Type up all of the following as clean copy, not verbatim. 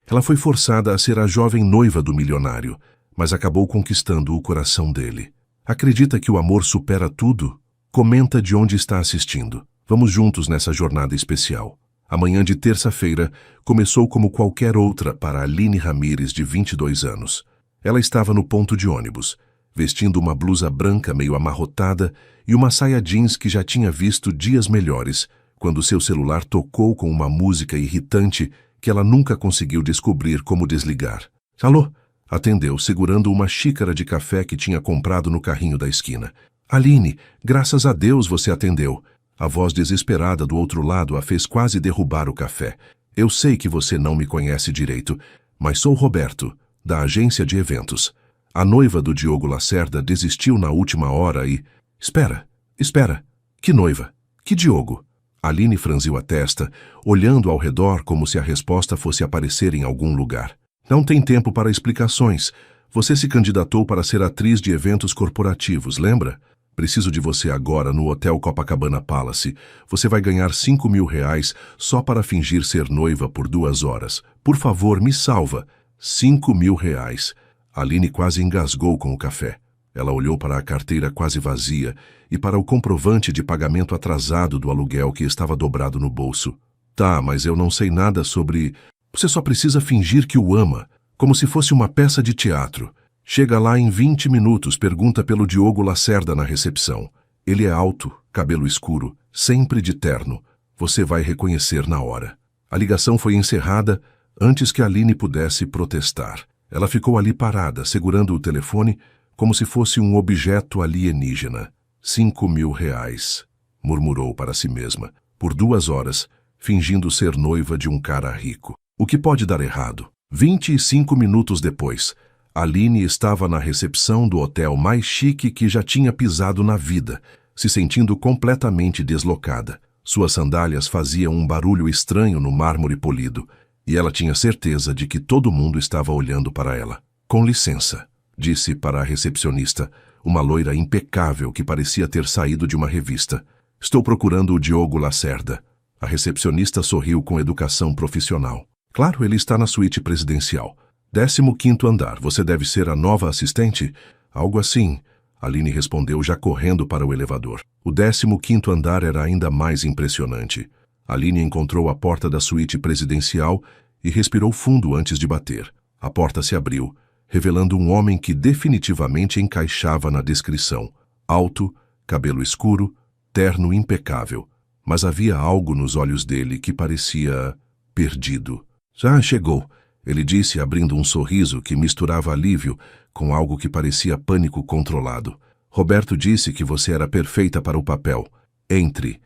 Ela foi forçada a ser a jovem noiva do milionário, mas acabou conquistando o coração dele. Acredita que o amor supera tudo? Comenta de onde está assistindo. Vamos juntos nessa jornada especial. A manhã de terça-feira começou como qualquer outra para Aline Ramírez, de 22 anos. Ela estava no ponto de ônibus, vestindo uma blusa branca meio amarrotada e uma saia jeans que já tinha visto dias melhores, quando seu celular tocou com uma música irritante que ela nunca conseguiu descobrir como desligar. Alô? Atendeu, segurando uma xícara de café que tinha comprado no carrinho da esquina. Aline, graças a Deus você atendeu. A voz desesperada do outro lado a fez quase derrubar o café. Eu sei que você não me conhece direito, mas sou Roberto, da agência de eventos. A noiva do Diogo Lacerda desistiu na última hora e... Espera. Que noiva? Que Diogo? Aline franziu a testa, olhando ao redor como se a resposta fosse aparecer em algum lugar. Não tem tempo para explicações. Você se candidatou para ser atriz de eventos corporativos, lembra? Preciso de você agora no Hotel Copacabana Palace. Você vai ganhar R$5.000 só para fingir ser noiva por 2 horas. Por favor, me salva. R$5.000. Aline quase engasgou com o café. Ela olhou para a carteira quase vazia e para o comprovante de pagamento atrasado do aluguel que estava dobrado no bolso. Tá, mas eu não sei nada sobre... Você só precisa fingir que o ama, como se fosse uma peça de teatro. Chega lá em 20 minutos, pergunta pelo Diogo Lacerda na recepção. Ele é alto, cabelo escuro, sempre de terno. Você vai reconhecer na hora. A ligação foi encerrada antes que Aline pudesse protestar. Ela ficou ali parada, segurando o telefone, como se fosse um objeto alienígena. R$5.000, murmurou para si mesma, por 2 horas, fingindo ser noiva de um cara rico. O que pode dar errado? 25 minutos depois, Aline estava na recepção do hotel mais chique que já tinha pisado na vida, se sentindo completamente deslocada. Suas sandálias faziam um barulho estranho no mármore polido, e ela tinha certeza de que todo mundo estava olhando para ela. Com licença, disse para a recepcionista, uma loira impecável que parecia ter saído de uma revista. Estou procurando o Diogo Lacerda. A recepcionista sorriu com educação profissional. Claro, ele está na suíte presidencial. 15º andar. Você deve ser a nova assistente? Algo assim. Aline respondeu já correndo para o elevador. O 15º andar era ainda mais impressionante. Aline encontrou a porta da suíte presidencial e respirou fundo antes de bater. A porta se abriu, revelando um homem que definitivamente encaixava na descrição. Alto, cabelo escuro, terno impecável. Mas havia algo nos olhos dele que parecia perdido. Já chegou, ele disse, abrindo um sorriso que misturava alívio com algo que parecia pânico controlado. Roberto disse que você era perfeita para o papel. Entre.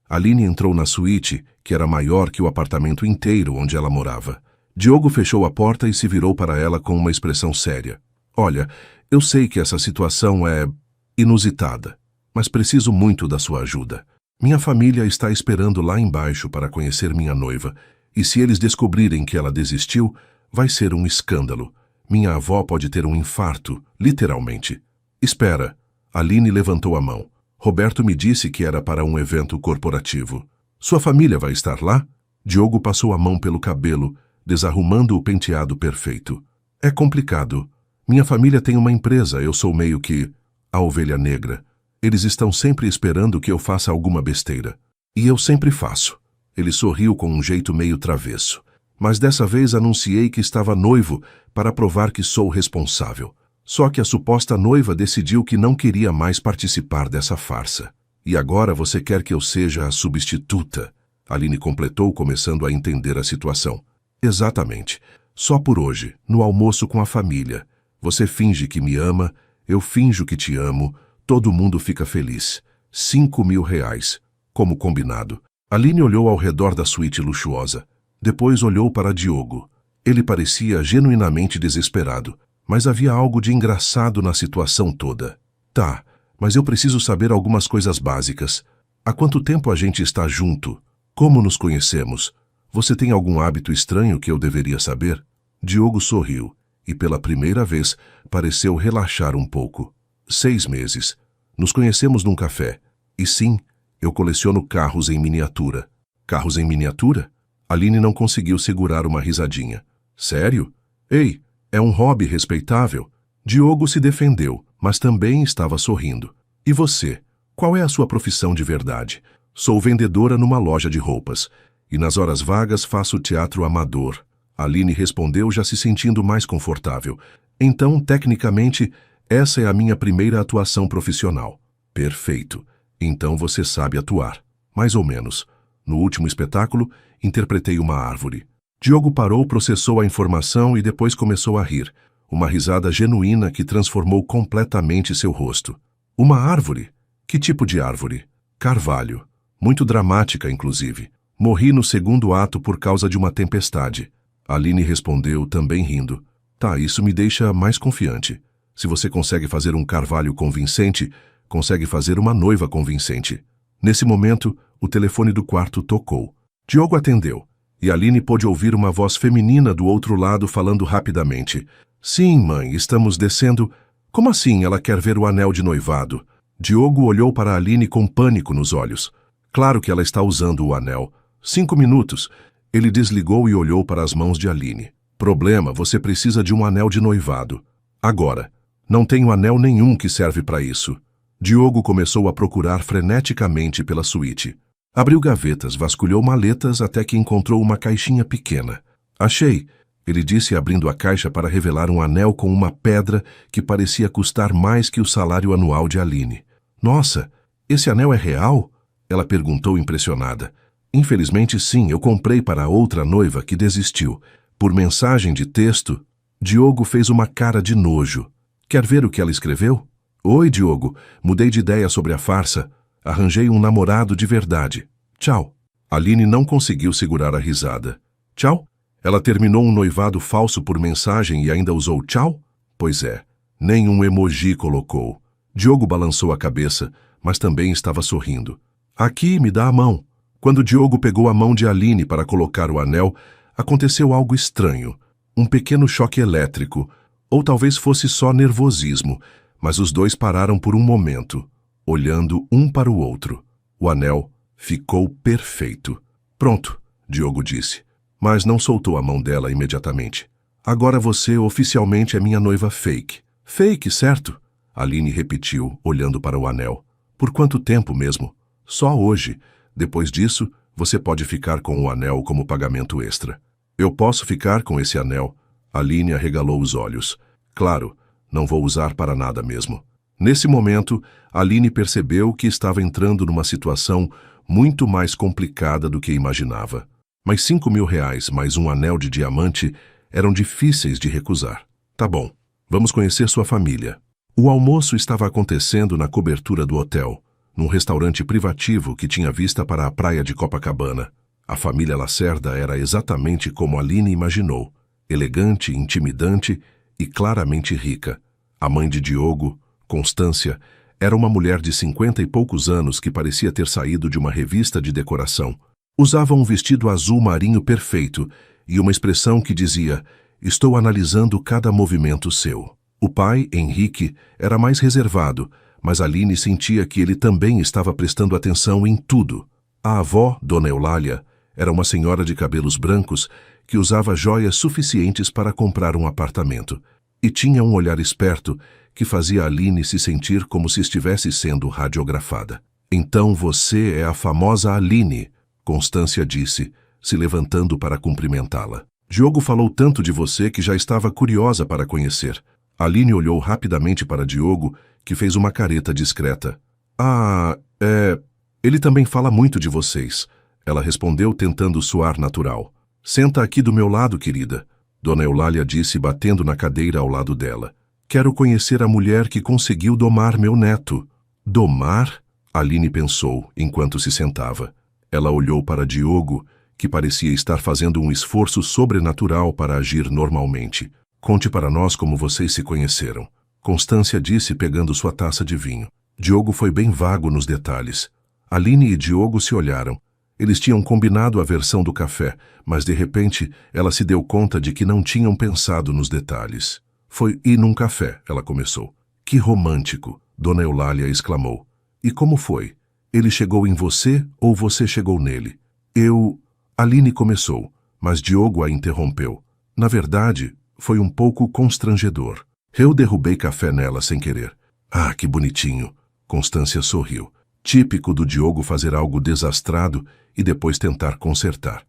Aline entrou na suíte, que era maior que o apartamento inteiro onde ela morava. Diogo fechou a porta e se virou para ela com uma expressão séria. Olha, eu sei que essa situação é inusitada, mas preciso muito da sua ajuda. Minha família está esperando lá embaixo para conhecer minha noiva, e se eles descobrirem que ela desistiu, vai ser um escândalo. Minha avó pode ter um infarto, literalmente. Espera. Aline levantou a mão. Roberto me disse que era para um evento corporativo. Sua família vai estar lá? Diogo passou a mão pelo cabelo, desarrumando o penteado perfeito. É complicado. Minha família tem uma empresa, eu sou meio que a ovelha negra. Eles estão sempre esperando que eu faça alguma besteira. E eu sempre faço. Ele sorriu com um jeito meio travesso. Mas dessa vez anunciei que estava noivo para provar que sou responsável. Só que a suposta noiva decidiu que não queria mais participar dessa farsa. E agora você quer que eu seja a substituta? Aline completou, começando a entender a situação. Exatamente. Só por hoje, no almoço com a família. Você finge que me ama, eu finjo que te amo, todo mundo fica feliz. R$5.000, como combinado. Aline olhou ao redor da suíte luxuosa. Depois olhou para Diogo. Ele parecia genuinamente desesperado, mas havia algo de engraçado na situação toda. Tá, mas eu preciso saber algumas coisas básicas. Há quanto tempo a gente está junto? Como nos conhecemos? Você tem algum hábito estranho que eu deveria saber? Diogo sorriu e, pela primeira vez, pareceu relaxar um pouco. 6 meses. Nos conhecemos num café. E sim, eu coleciono carros em miniatura. Carros em miniatura? Aline não conseguiu segurar uma risadinha. Sério? Ei, é um hobby respeitável. Diogo se defendeu, mas também estava sorrindo. E você? Qual é a sua profissão de verdade? Sou vendedora numa loja de roupas. E nas horas vagas faço teatro amador. Aline respondeu, já se sentindo mais confortável. Então, tecnicamente, essa é a minha primeira atuação profissional. Perfeito. Então você sabe atuar. Mais ou menos. No último espetáculo, interpretei uma árvore. Diogo parou, processou a informação e depois começou a rir. Uma risada genuína que transformou completamente seu rosto. Uma árvore? Que tipo de árvore? Carvalho. Muito dramática, inclusive. Morri no segundo ato por causa de uma tempestade. Aline respondeu, também rindo. Tá, isso me deixa mais confiante. Se você consegue fazer um carvalho convincente, consegue fazer uma noiva convincente. Nesse momento, o telefone do quarto tocou. Diogo atendeu, e Aline pôde ouvir uma voz feminina do outro lado falando rapidamente. Sim, mãe, estamos descendo. Como assim ela quer ver o anel de noivado? Diogo olhou para Aline com pânico nos olhos. Claro que ela está usando o anel. 5 minutos. Ele desligou e olhou para as mãos de Aline. Problema, você precisa de um anel de noivado. Agora. Não tenho anel nenhum que serve para isso. Diogo começou a procurar freneticamente pela suíte. Abriu gavetas, vasculhou maletas até que encontrou uma caixinha pequena. Achei, ele disse abrindo a caixa para revelar um anel com uma pedra que parecia custar mais que o salário anual de Aline. Nossa, esse anel é real? Ela perguntou impressionada. Infelizmente sim, eu comprei para outra noiva que desistiu. Por mensagem de texto, Diogo fez uma cara de nojo. Quer ver o que ela escreveu? Oi, Diogo. Mudei de ideia sobre a farsa. Arranjei um namorado de verdade. Tchau. Aline não conseguiu segurar a risada. Tchau? Ela terminou um noivado falso por mensagem e ainda usou tchau? Pois é. Nenhum emoji colocou. Diogo balançou a cabeça, mas também estava sorrindo. Aqui, me dá a mão. Quando Diogo pegou a mão de Aline para colocar o anel, aconteceu algo estranho. Um pequeno choque elétrico. Ou talvez fosse só nervosismo, mas os dois pararam por um momento, olhando um para o outro. O anel ficou perfeito. Pronto, Diogo disse, mas não soltou a mão dela imediatamente. Agora você oficialmente é minha noiva fake. Fake, certo? Aline repetiu, olhando para o anel. Por quanto tempo mesmo? Só hoje. Depois disso, você pode ficar com o anel como pagamento extra. Eu posso ficar com esse anel? Aline arregalou os olhos. Claro, não vou usar para nada mesmo. Nesse momento, Aline percebeu que estava entrando numa situação muito mais complicada do que imaginava. Mas R$ 5.000 mais um anel de diamante eram difíceis de recusar. Tá bom, vamos conhecer sua família. O almoço estava acontecendo na cobertura do hotel, num restaurante privativo que tinha vista para a praia de Copacabana. A família Lacerda era exatamente como Aline imaginou, elegante, intimidante e claramente rica. A mãe de Diogo, Constância, era uma mulher de 50 e poucos anos que parecia ter saído de uma revista de decoração. Usava um vestido azul marinho perfeito e uma expressão que dizia: "Estou analisando cada movimento seu." O pai, Henrique, era mais reservado, mas Aline sentia que ele também estava prestando atenção em tudo. A avó, Dona Eulália, era uma senhora de cabelos brancos que usava joias suficientes para comprar um apartamento e tinha um olhar esperto que fazia Aline se sentir como se estivesse sendo radiografada. "Então você é a famosa Aline", Constância disse, se levantando para cumprimentá-la. "Diogo falou tanto de você que já estava curiosa para conhecer." Aline olhou rapidamente para Diogo, que fez uma careta discreta. Ele também fala muito de vocês." Ela respondeu tentando soar natural. "Senta aqui do meu lado, querida." Dona Eulália disse, batendo na cadeira ao lado dela. "Quero conhecer a mulher que conseguiu domar meu neto." "Domar?" Aline pensou, enquanto se sentava. Ela olhou para Diogo, que parecia estar fazendo um esforço sobrenatural para agir normalmente. "Conte para nós como vocês se conheceram." Constância disse, pegando sua taça de vinho. Diogo foi bem vago nos detalhes. Aline e Diogo se olharam. Eles tinham combinado a versão do café, mas de repente ela se deu conta de que não tinham pensado nos detalhes. "Foi ir num café", ela começou. "Que romântico", Dona Eulália exclamou. "E como foi? Ele chegou em você ou você chegou nele?" Aline começou, mas Diogo a interrompeu. Na verdade, foi um pouco constrangedor. Eu derrubei café nela sem querer. Ah, que bonitinho. Constância sorriu. Típico do Diogo fazer algo desastrado e depois tentar consertar.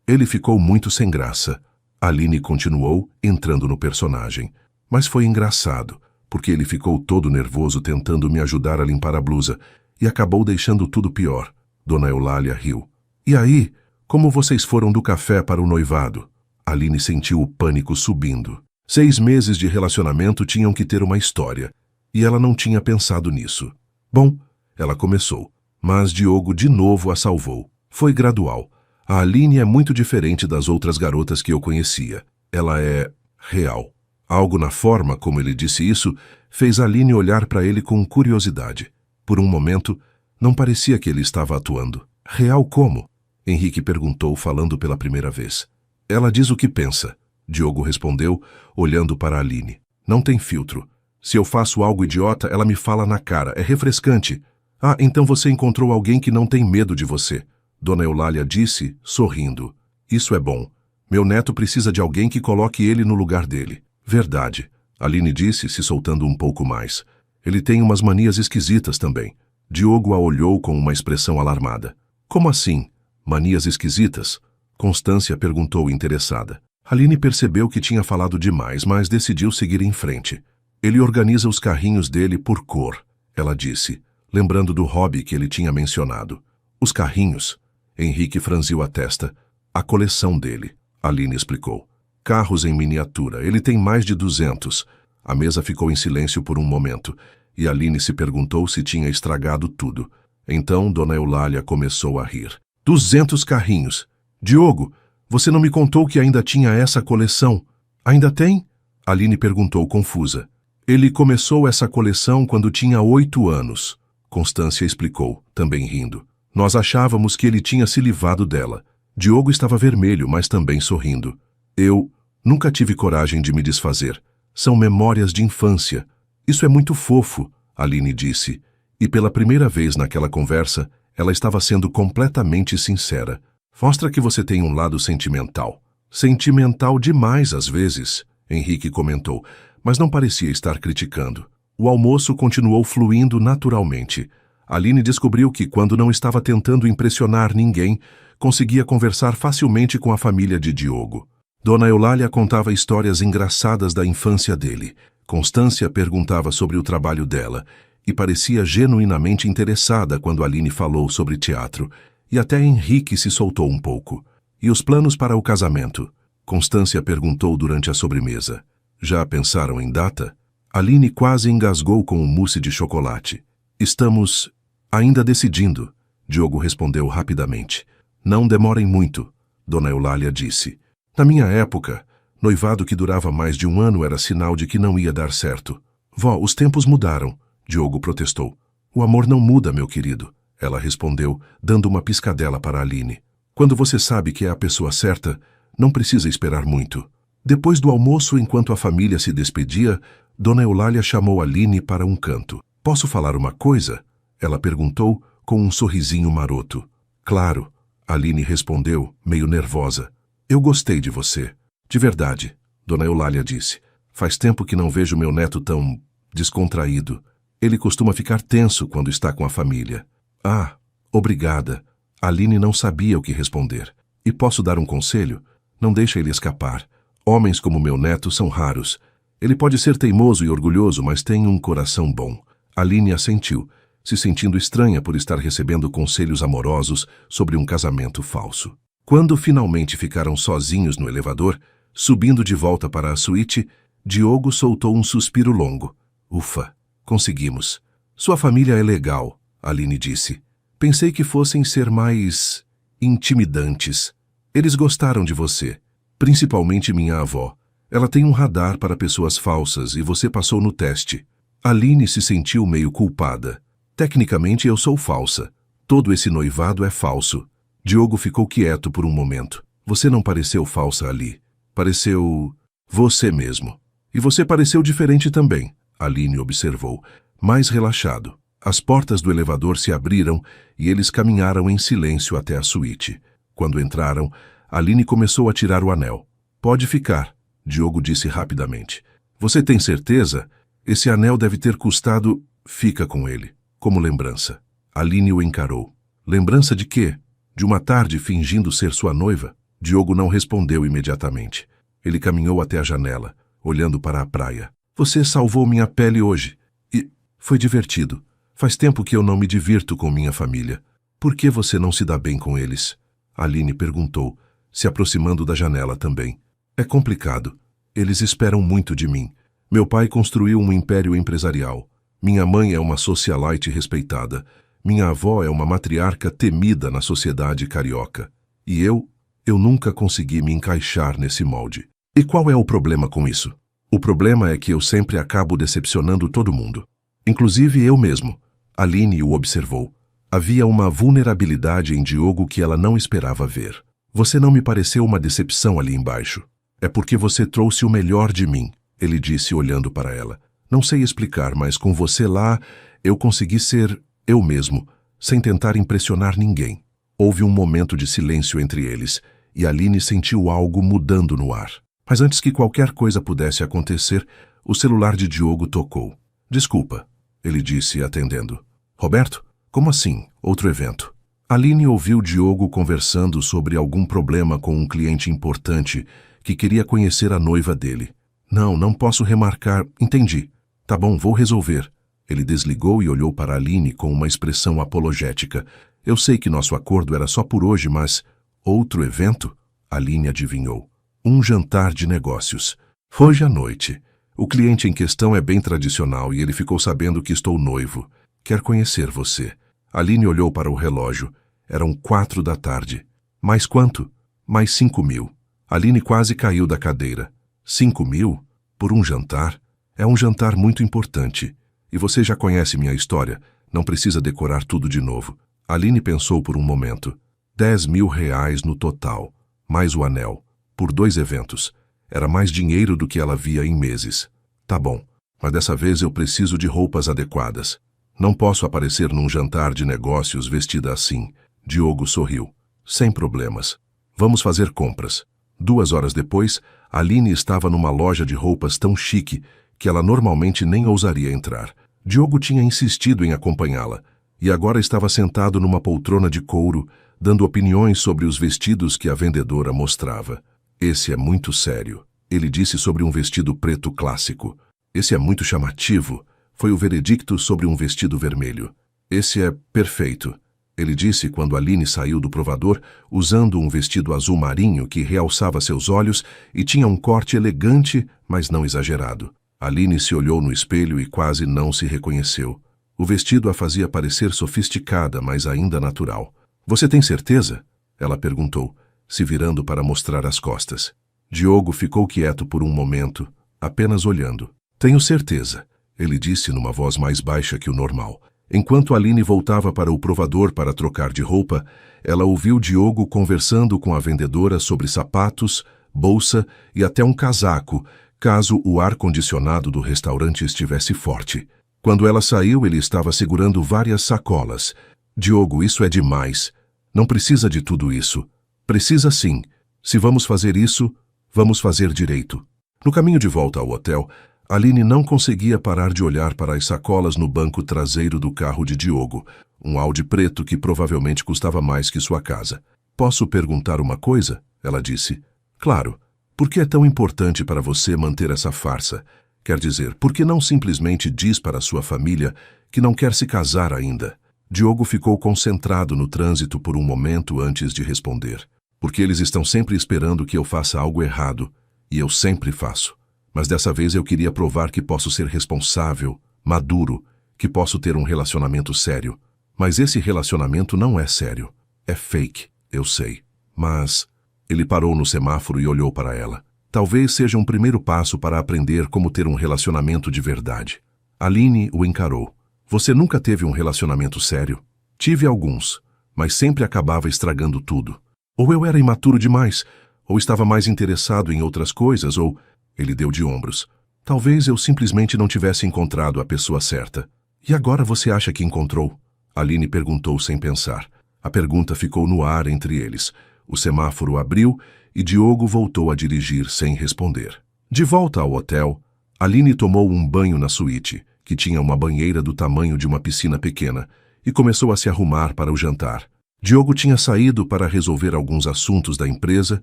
Ele ficou muito sem graça. Aline continuou, entrando no personagem. Mas foi engraçado, porque ele ficou todo nervoso tentando me ajudar a limpar a blusa e acabou deixando tudo pior. Dona Eulália riu. E aí, como vocês foram do café para o noivado? Aline sentiu o pânico subindo. 6 meses de relacionamento tinham que ter uma história, e ela não tinha pensado nisso. Bom, ela começou, mas Diogo de novo a salvou. Foi gradual. A Aline é muito diferente das outras garotas que eu conhecia. Ela é real. Algo na forma como ele disse isso fez Aline olhar para ele com curiosidade. Por um momento, não parecia que ele estava atuando. Real como? Henrique perguntou, falando pela primeira vez. Ela diz o que pensa. Diogo respondeu, olhando para Aline. Não tem filtro. Se eu faço algo idiota, ela me fala na cara. É refrescante. Ah, então você encontrou alguém que não tem medo de você. Dona Eulália disse, sorrindo. Isso é bom. Meu neto precisa de alguém que coloque ele no lugar dele. Verdade. Aline disse, se soltando um pouco mais. Ele tem umas manias esquisitas também. Diogo a olhou com uma expressão alarmada. Como assim? Manias esquisitas? Constância perguntou interessada. Aline percebeu que tinha falado demais, mas decidiu seguir em frente. Ele organiza os carrinhos dele por cor, ela disse, lembrando do hobby que ele tinha mencionado. Os carrinhos? Henrique franziu a testa. A coleção dele, Aline explicou. Carros em miniatura, ele tem mais de 200. A mesa ficou em silêncio por um momento, e Aline se perguntou se tinha estragado tudo. Então Dona Eulália começou a rir. 200 carrinhos! Diogo, você não me contou que ainda tinha essa coleção. Ainda tem? Aline perguntou confusa. Ele começou essa coleção quando tinha 8 anos. Constância explicou, também rindo. Nós achávamos que ele tinha se livrado dela. Diogo estava vermelho, mas também sorrindo. Eu nunca tive coragem de me desfazer. São memórias de infância. Isso é muito fofo, Aline disse. E pela primeira vez naquela conversa, ela estava sendo completamente sincera. Mostra que você tem um lado sentimental. Sentimental demais às vezes, Henrique comentou, mas não parecia estar criticando. O almoço continuou fluindo naturalmente. Aline descobriu que, quando não estava tentando impressionar ninguém, conseguia conversar facilmente com a família de Diogo. Dona Eulália contava histórias engraçadas da infância dele. Constância perguntava sobre o trabalho dela e parecia genuinamente interessada quando Aline falou sobre teatro. E até Henrique se soltou um pouco. E os planos para o casamento? Constância perguntou durante a sobremesa. Já pensaram em data? Aline quase engasgou com o mousse de chocolate. Estamos ainda decidindo, Diogo respondeu rapidamente. Não demorem muito, Dona Eulália disse. Na minha época, noivado que durava mais de 1 ano era sinal de que não ia dar certo. Vó, os tempos mudaram, Diogo protestou. O amor não muda, meu querido. Ela respondeu, dando uma piscadela para Aline. Quando você sabe que é a pessoa certa, não precisa esperar muito. Depois do almoço, enquanto a família se despedia, Dona Eulália chamou Aline para um canto. Posso falar uma coisa? Ela perguntou, com um sorrisinho maroto. Claro, Aline respondeu, meio nervosa. Eu gostei de você. De verdade, Dona Eulália disse. Faz tempo que não vejo meu neto tão descontraído. Ele costuma ficar tenso quando está com a família. Ah, obrigada. Aline não sabia o que responder. E posso dar um conselho? Não deixe ele escapar. Homens como meu neto são raros. Ele pode ser teimoso e orgulhoso, mas tem um coração bom. Aline assentiu, se sentindo estranha por estar recebendo conselhos amorosos sobre um casamento falso. Quando finalmente ficaram sozinhos no elevador, subindo de volta para a suíte, Diogo soltou um suspiro longo. Ufa, conseguimos. Sua família é legal, Aline disse. Pensei que fossem ser mais intimidantes. Eles gostaram de você, principalmente minha avó. Ela tem um radar para pessoas falsas e você passou no teste. Aline se sentiu meio culpada. Tecnicamente eu sou falsa. Todo esse noivado é falso. Diogo ficou quieto por um momento. Você não pareceu falsa ali. Pareceu você mesmo. E você pareceu diferente também, Aline observou, mais relaxado. As portas do elevador se abriram e eles caminharam em silêncio até a suíte. Quando entraram, Aline começou a tirar o anel. Pode ficar, Diogo disse rapidamente. Você tem certeza? Esse anel deve ter custado... Fica com ele, como lembrança. Aline o encarou. Lembrança de quê? De uma tarde fingindo ser sua noiva? Diogo não respondeu imediatamente. Ele caminhou até a janela, olhando para a praia. Você salvou minha pele hoje. E foi divertido. Faz tempo que eu não me divirto com minha família. Por que você não se dá bem com eles? Aline perguntou, se aproximando da janela também. É complicado. Eles esperam muito de mim. Meu pai construiu um império empresarial. Minha mãe é uma socialite respeitada. Minha avó é uma matriarca temida na sociedade carioca. E eu nunca consegui me encaixar nesse molde. E qual é o problema com isso? O problema é que eu sempre acabo decepcionando todo mundo. Inclusive eu mesmo. Aline o observou. Havia uma vulnerabilidade em Diogo que ela não esperava ver. Você não me pareceu uma decepção ali embaixo. É porque você trouxe o melhor de mim, ele disse olhando para ela. Não sei explicar, mas com você lá, eu consegui ser eu mesmo, sem tentar impressionar ninguém. Houve um momento de silêncio entre eles, e Aline sentiu algo mudando no ar. Mas antes que qualquer coisa pudesse acontecer, o celular de Diogo tocou. Desculpa, ele disse atendendo. Roberto? Como assim? Outro evento? Aline ouviu Diogo conversando sobre algum problema com um cliente importante que queria conhecer a noiva dele. Não posso remarcar. Entendi. Tá bom, vou resolver. Ele desligou e olhou para Aline com uma expressão apologética. Eu sei que nosso acordo era só por hoje, mas... Outro evento? Aline adivinhou. Um jantar de negócios. Hoje à noite. O cliente em questão é bem tradicional e ele ficou sabendo que estou noivo. Quer conhecer você. Aline olhou para o relógio. Eram 4 da tarde. Mais quanto? Mais 5.000. Aline quase caiu da cadeira. 5.000? Por um jantar? É um jantar muito importante. E você já conhece minha história. Não precisa decorar tudo de novo. Aline pensou por um momento. 10.000 reais no total. Mais o anel. Por 2 eventos. Era mais dinheiro do que ela via em meses. Tá bom, mas dessa vez eu preciso de roupas adequadas. Não posso aparecer num jantar de negócios vestida assim. Diogo sorriu. Sem problemas. Vamos fazer compras. 2 horas depois, Aline estava numa loja de roupas tão chique que ela normalmente nem ousaria entrar. Diogo tinha insistido em acompanhá-la e agora estava sentado numa poltrona de couro, dando opiniões sobre os vestidos que a vendedora mostrava. Esse é muito sério, ele disse sobre um vestido preto clássico. Esse é muito chamativo, foi o veredicto sobre um vestido vermelho. Esse é perfeito, ele disse quando Aline saiu do provador, usando um vestido azul marinho que realçava seus olhos e tinha um corte elegante, mas não exagerado. Aline se olhou no espelho e quase não se reconheceu. O vestido a fazia parecer sofisticada, mas ainda natural. Você tem certeza? Ela perguntou, se virando para mostrar as costas. Diogo ficou quieto por um momento, apenas olhando. Tenho certeza, ele disse numa voz mais baixa que o normal. Enquanto Aline voltava para o provador para trocar de roupa, ela ouviu Diogo conversando com a vendedora sobre sapatos, bolsa e até um casaco, caso o ar-condicionado do restaurante estivesse forte. Quando ela saiu, ele estava segurando várias sacolas. Diogo, isso é demais. Não precisa de tudo isso. Precisa sim. Se vamos fazer isso, vamos fazer direito. No caminho de volta ao hotel, Aline não conseguia parar de olhar para as sacolas no banco traseiro do carro de Diogo, um Audi preto que provavelmente custava mais que sua casa. Posso perguntar uma coisa? Ela disse. Claro. Por que é tão importante para você manter essa farsa? Quer dizer, por que não simplesmente diz para sua família que não quer se casar ainda? Diogo ficou concentrado no trânsito por um momento antes de responder. Porque eles estão sempre esperando que eu faça algo errado, e eu sempre faço. Mas dessa vez eu queria provar que posso ser responsável, maduro, que posso ter um relacionamento sério. Mas esse relacionamento não é sério. É fake, eu sei. Mas... Ele parou no semáforo e olhou para ela. Talvez seja um primeiro passo para aprender como ter um relacionamento de verdade. Aline o encarou. Você nunca teve um relacionamento sério? Tive alguns, mas sempre acabava estragando tudo. Ou eu era imaturo demais, ou estava mais interessado em outras coisas, ou... Ele deu de ombros. Talvez eu simplesmente não tivesse encontrado a pessoa certa. E agora você acha que encontrou? Aline perguntou sem pensar. A pergunta ficou no ar entre eles. O semáforo abriu e Diogo voltou a dirigir sem responder. De volta ao hotel, Aline tomou um banho na suíte, que tinha uma banheira do tamanho de uma piscina pequena, e começou a se arrumar para o jantar. Diogo tinha saído para resolver alguns assuntos da empresa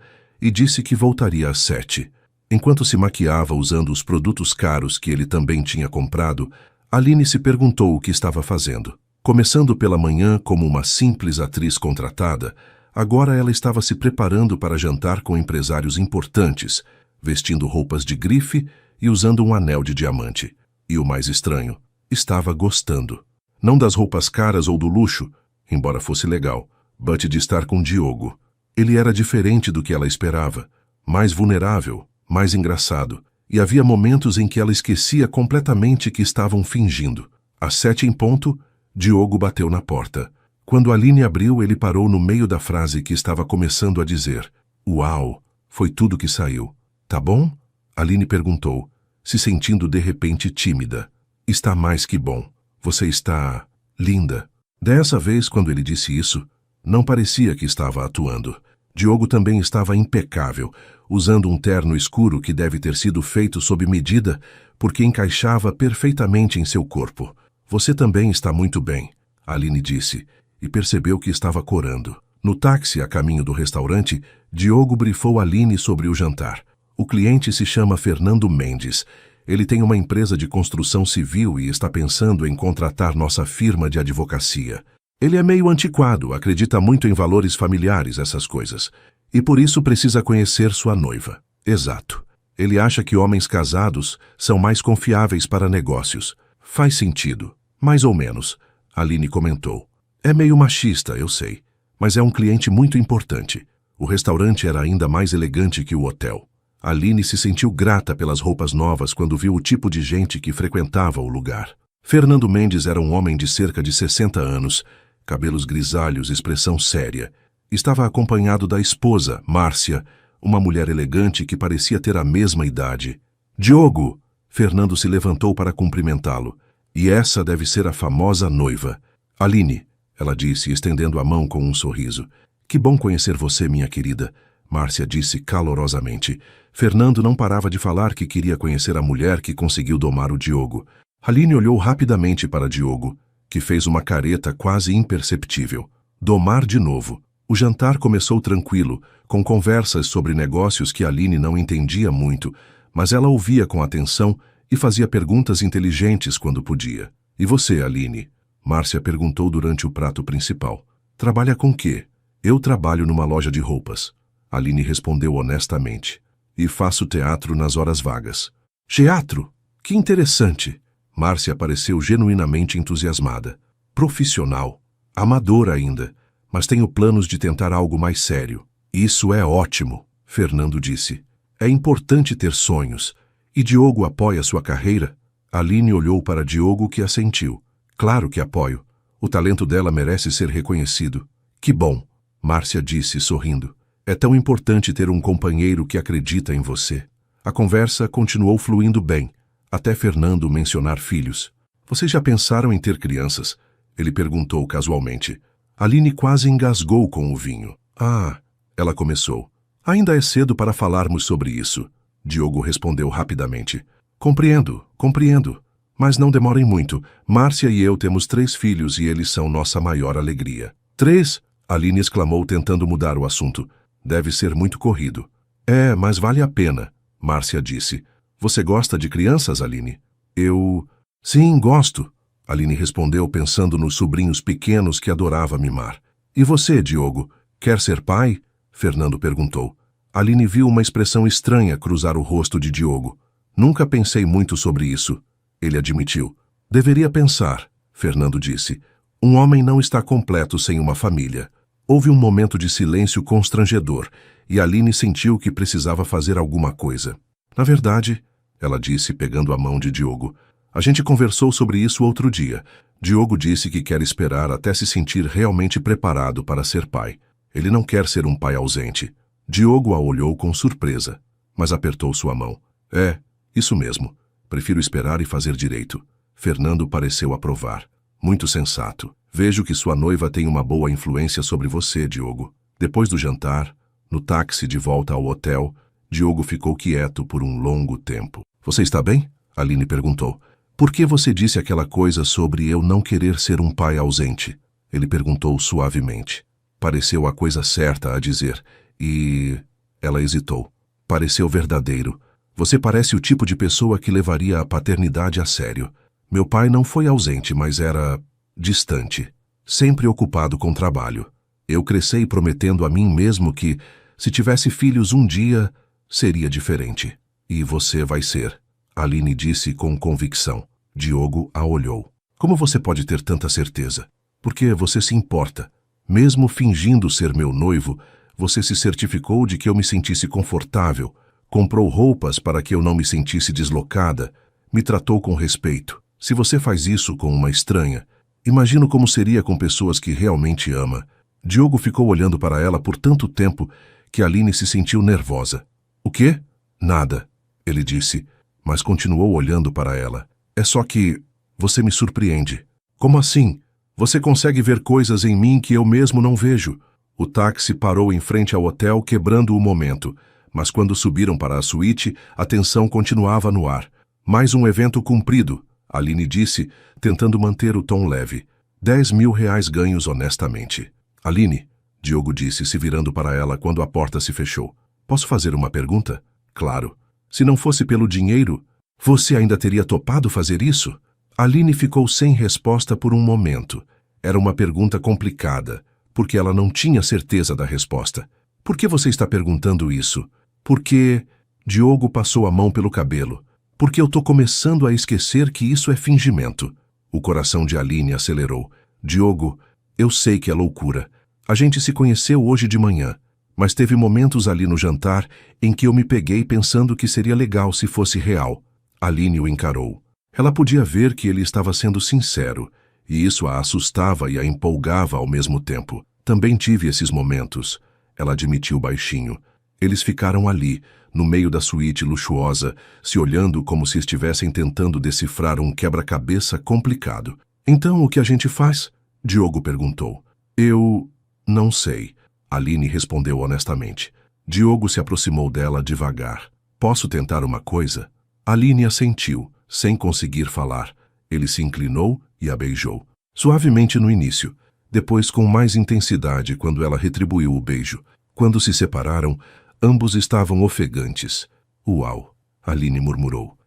e disse que voltaria às 7. Enquanto se maquiava usando os produtos caros que ele também tinha comprado, Aline se perguntou o que estava fazendo. Começando pela manhã como uma simples atriz contratada, agora ela estava se preparando para jantar com empresários importantes, vestindo roupas de grife e usando um anel de diamante. E o mais estranho, estava gostando. Não das roupas caras ou do luxo, embora fosse legal, mas de estar com Diogo. Ele era diferente do que ela esperava, mais vulnerável, mais engraçado, e havia momentos em que ela esquecia completamente que estavam fingindo. Às 7 em ponto, Diogo bateu na porta. Quando Aline abriu, ele parou no meio da frase que estava começando a dizer. Uau, foi tudo que saiu. Tá bom? Aline perguntou, se sentindo de repente tímida. Está mais que bom. Você está linda. Dessa vez, quando ele disse isso, não parecia que estava atuando. Diogo também estava impecável, usando um terno escuro que deve ter sido feito sob medida, porque encaixava perfeitamente em seu corpo. Você também está muito bem, Aline disse, e percebeu que estava corando. No táxi a caminho do restaurante, Diogo brifou Aline sobre o jantar. O cliente se chama Fernando Mendes. Ele tem uma empresa de construção civil e está pensando em contratar nossa firma de advocacia. Ele é meio antiquado, acredita muito em valores familiares, essas coisas. E por isso precisa conhecer sua noiva. Exato. Ele acha que homens casados são mais confiáveis para negócios. Faz sentido. Mais ou menos, Aline comentou. É meio machista, eu sei, mas é um cliente muito importante. O restaurante era ainda mais elegante que o hotel. Aline se sentiu grata pelas roupas novas quando viu o tipo de gente que frequentava o lugar. Fernando Mendes era um homem de cerca de 60 anos, cabelos grisalhos, expressão séria. Estava acompanhado da esposa, Márcia, uma mulher elegante que parecia ter a mesma idade. Diogo! Fernando se levantou para cumprimentá-lo. E essa deve ser a famosa noiva. Aline, ela disse, estendendo a mão com um sorriso. Que bom conhecer você, minha querida. Márcia disse calorosamente. Fernando não parava de falar que queria conhecer a mulher que conseguiu domar o Diogo. Aline olhou rapidamente para Diogo, que fez uma careta quase imperceptível. Domar de novo. O jantar começou tranquilo, com conversas sobre negócios que Aline não entendia muito, mas ela ouvia com atenção e fazia perguntas inteligentes quando podia. E você, Aline? Márcia perguntou durante o prato principal. Trabalha com quê? Eu trabalho numa loja de roupas. Aline respondeu honestamente. E faço teatro nas horas vagas. Teatro? Que interessante! Márcia pareceu genuinamente entusiasmada. Profissional. Amadora ainda. Mas tenho planos de tentar algo mais sério. Isso é ótimo, Fernando disse. É importante ter sonhos. E Diogo apoia sua carreira? Aline olhou para Diogo, que assentiu. Claro que apoio. O talento dela merece ser reconhecido. Que bom, Márcia disse, sorrindo. É tão importante ter um companheiro que acredita em você. A conversa continuou fluindo bem, até Fernando mencionar filhos. Vocês já pensaram em ter crianças? Ele perguntou casualmente. Aline quase engasgou com o vinho. Ah, ela começou. Ainda é cedo para falarmos sobre isso. Diogo respondeu rapidamente. Compreendo. Mas não demorem muito. Márcia e eu temos 3 filhos e eles são nossa maior alegria. 3? Aline exclamou, tentando mudar o assunto. Deve ser muito corrido. É, mas vale a pena, Márcia disse. Você gosta de crianças, Aline? Sim, gosto. Aline respondeu pensando nos sobrinhos pequenos que adorava mimar. E você, Diogo, quer ser pai? Fernando perguntou. Aline viu uma expressão estranha cruzar o rosto de Diogo. Nunca pensei muito sobre isso, ele admitiu. Deveria pensar, Fernando disse. Um homem não está completo sem uma família. Houve um momento de silêncio constrangedor e Aline sentiu que precisava fazer alguma coisa. Na verdade, ela disse, pegando a mão de Diogo, a gente conversou sobre isso outro dia. Diogo disse que quer esperar até se sentir realmente preparado para ser pai. Ele não quer ser um pai ausente. Diogo a olhou com surpresa, mas apertou sua mão. É, isso mesmo. Prefiro esperar e fazer direito. Fernando pareceu aprovar. Muito sensato. Vejo que sua noiva tem uma boa influência sobre você, Diogo. Depois do jantar, no táxi de volta ao hotel, Diogo ficou quieto por um longo tempo. Você está bem? Aline perguntou. Por que você disse aquela coisa sobre eu não querer ser um pai ausente? Ele perguntou suavemente. Pareceu a coisa certa a dizer, e... Ela hesitou. Pareceu verdadeiro. Você parece o tipo de pessoa que levaria a paternidade a sério. Meu pai não foi ausente, mas era... distante. Sempre ocupado com trabalho. Eu cresci prometendo a mim mesmo que, se tivesse filhos um dia, seria diferente. E você vai ser. Aline disse com convicção. Diogo a olhou. Como você pode ter tanta certeza? Porque você se importa. Mesmo fingindo ser meu noivo, você se certificou de que eu me sentisse confortável, comprou roupas para que eu não me sentisse deslocada, me tratou com respeito. Se você faz isso com uma estranha, imagino como seria com pessoas que realmente ama. Diogo ficou olhando para ela por tanto tempo que Aline se sentiu nervosa. O quê? Nada, ele disse, mas continuou olhando para ela. É só que você me surpreende. Como assim? Você consegue ver coisas em mim que eu mesmo não vejo. O táxi parou em frente ao hotel, quebrando o momento, mas quando subiram para a suíte, a tensão continuava no ar. Mais um evento cumprido, Aline disse, tentando manter o tom leve. 10 mil reais ganhos honestamente. Aline, Diogo disse, se virando para ela quando a porta se fechou. Posso fazer uma pergunta? Claro. Se não fosse pelo dinheiro, você ainda teria topado fazer isso? Aline ficou sem resposta por um momento. Era uma pergunta complicada, porque ela não tinha certeza da resposta. Por que você está perguntando isso? Porque... Diogo passou a mão pelo cabelo. Porque eu tô começando a esquecer que isso é fingimento. O coração de Aline acelerou. Diogo, eu sei que é loucura. A gente se conheceu hoje de manhã, mas teve momentos ali no jantar em que eu me peguei pensando que seria legal se fosse real. Aline o encarou. Ela podia ver que ele estava sendo sincero, e isso a assustava e a empolgava ao mesmo tempo. Também tive esses momentos, ela admitiu baixinho. Eles ficaram ali, no meio da suíte luxuosa, se olhando como se estivessem tentando decifrar um quebra-cabeça complicado. Então, o que a gente faz? Diogo perguntou. Eu... não sei, Aline respondeu honestamente. Diogo se aproximou dela devagar. Posso tentar uma coisa? Aline assentiu, sem conseguir falar. Ele se inclinou e a beijou. Suavemente no início, depois com mais intensidade quando ela retribuiu o beijo. Quando se separaram, ambos estavam ofegantes. Uau, Aline murmurou.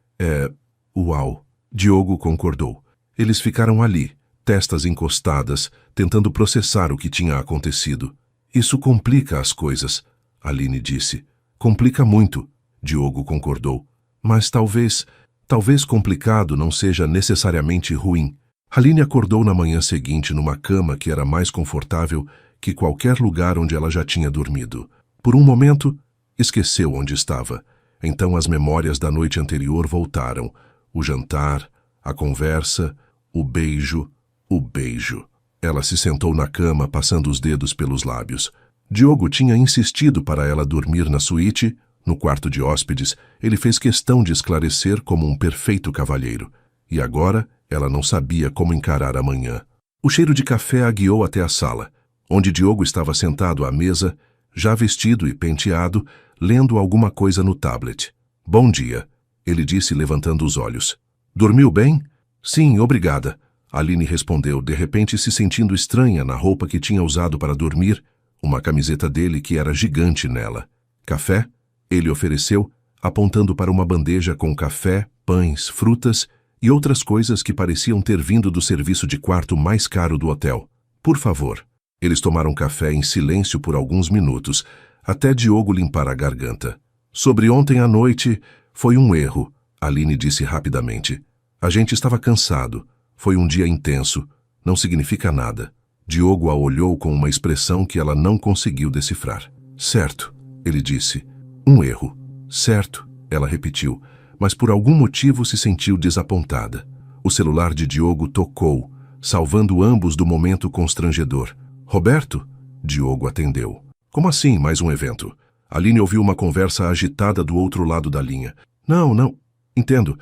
Uau. Diogo concordou. Eles ficaram ali, testas encostadas, tentando processar o que tinha acontecido. Isso complica as coisas, Aline disse. Complica muito, Diogo concordou. Mas talvez complicado não seja necessariamente ruim. Aline acordou na manhã seguinte numa cama que era mais confortável que qualquer lugar onde ela já tinha dormido. Por um momento, esqueceu onde estava. Então as memórias da noite anterior voltaram. O jantar, a conversa, o beijo. Ela se sentou na cama, passando os dedos pelos lábios. Diogo tinha insistido para ela dormir na suíte. No quarto de hóspedes, ele fez questão de esclarecer como um perfeito cavalheiro. E agora, ela não sabia como encarar a manhã. O cheiro de café a guiou até a sala, onde Diogo estava sentado à mesa, já vestido e penteado, lendo alguma coisa no tablet. Bom dia, ele disse levantando os olhos. Dormiu bem? Sim, obrigada. Aline respondeu, de repente se sentindo estranha na roupa que tinha usado para dormir, uma camiseta dele que era gigante nela. Café? Ele ofereceu, apontando para uma bandeja com café, pães, frutas e outras coisas que pareciam ter vindo do serviço de quarto mais caro do hotel. Por favor. Eles tomaram café em silêncio por alguns minutos, até Diogo limpar a garganta. Sobre ontem à noite, foi um erro, Aline disse rapidamente. A gente estava cansado. Foi um dia intenso. Não significa nada. Diogo a olhou com uma expressão que ela não conseguiu decifrar. Certo, ele disse. Um erro. Certo, ela repetiu, mas por algum motivo se sentiu desapontada. O celular de Diogo tocou, salvando ambos do momento constrangedor. Roberto? Diogo atendeu. Como assim, mais um evento? Aline ouviu uma conversa agitada do outro lado da linha. Não. Entendo.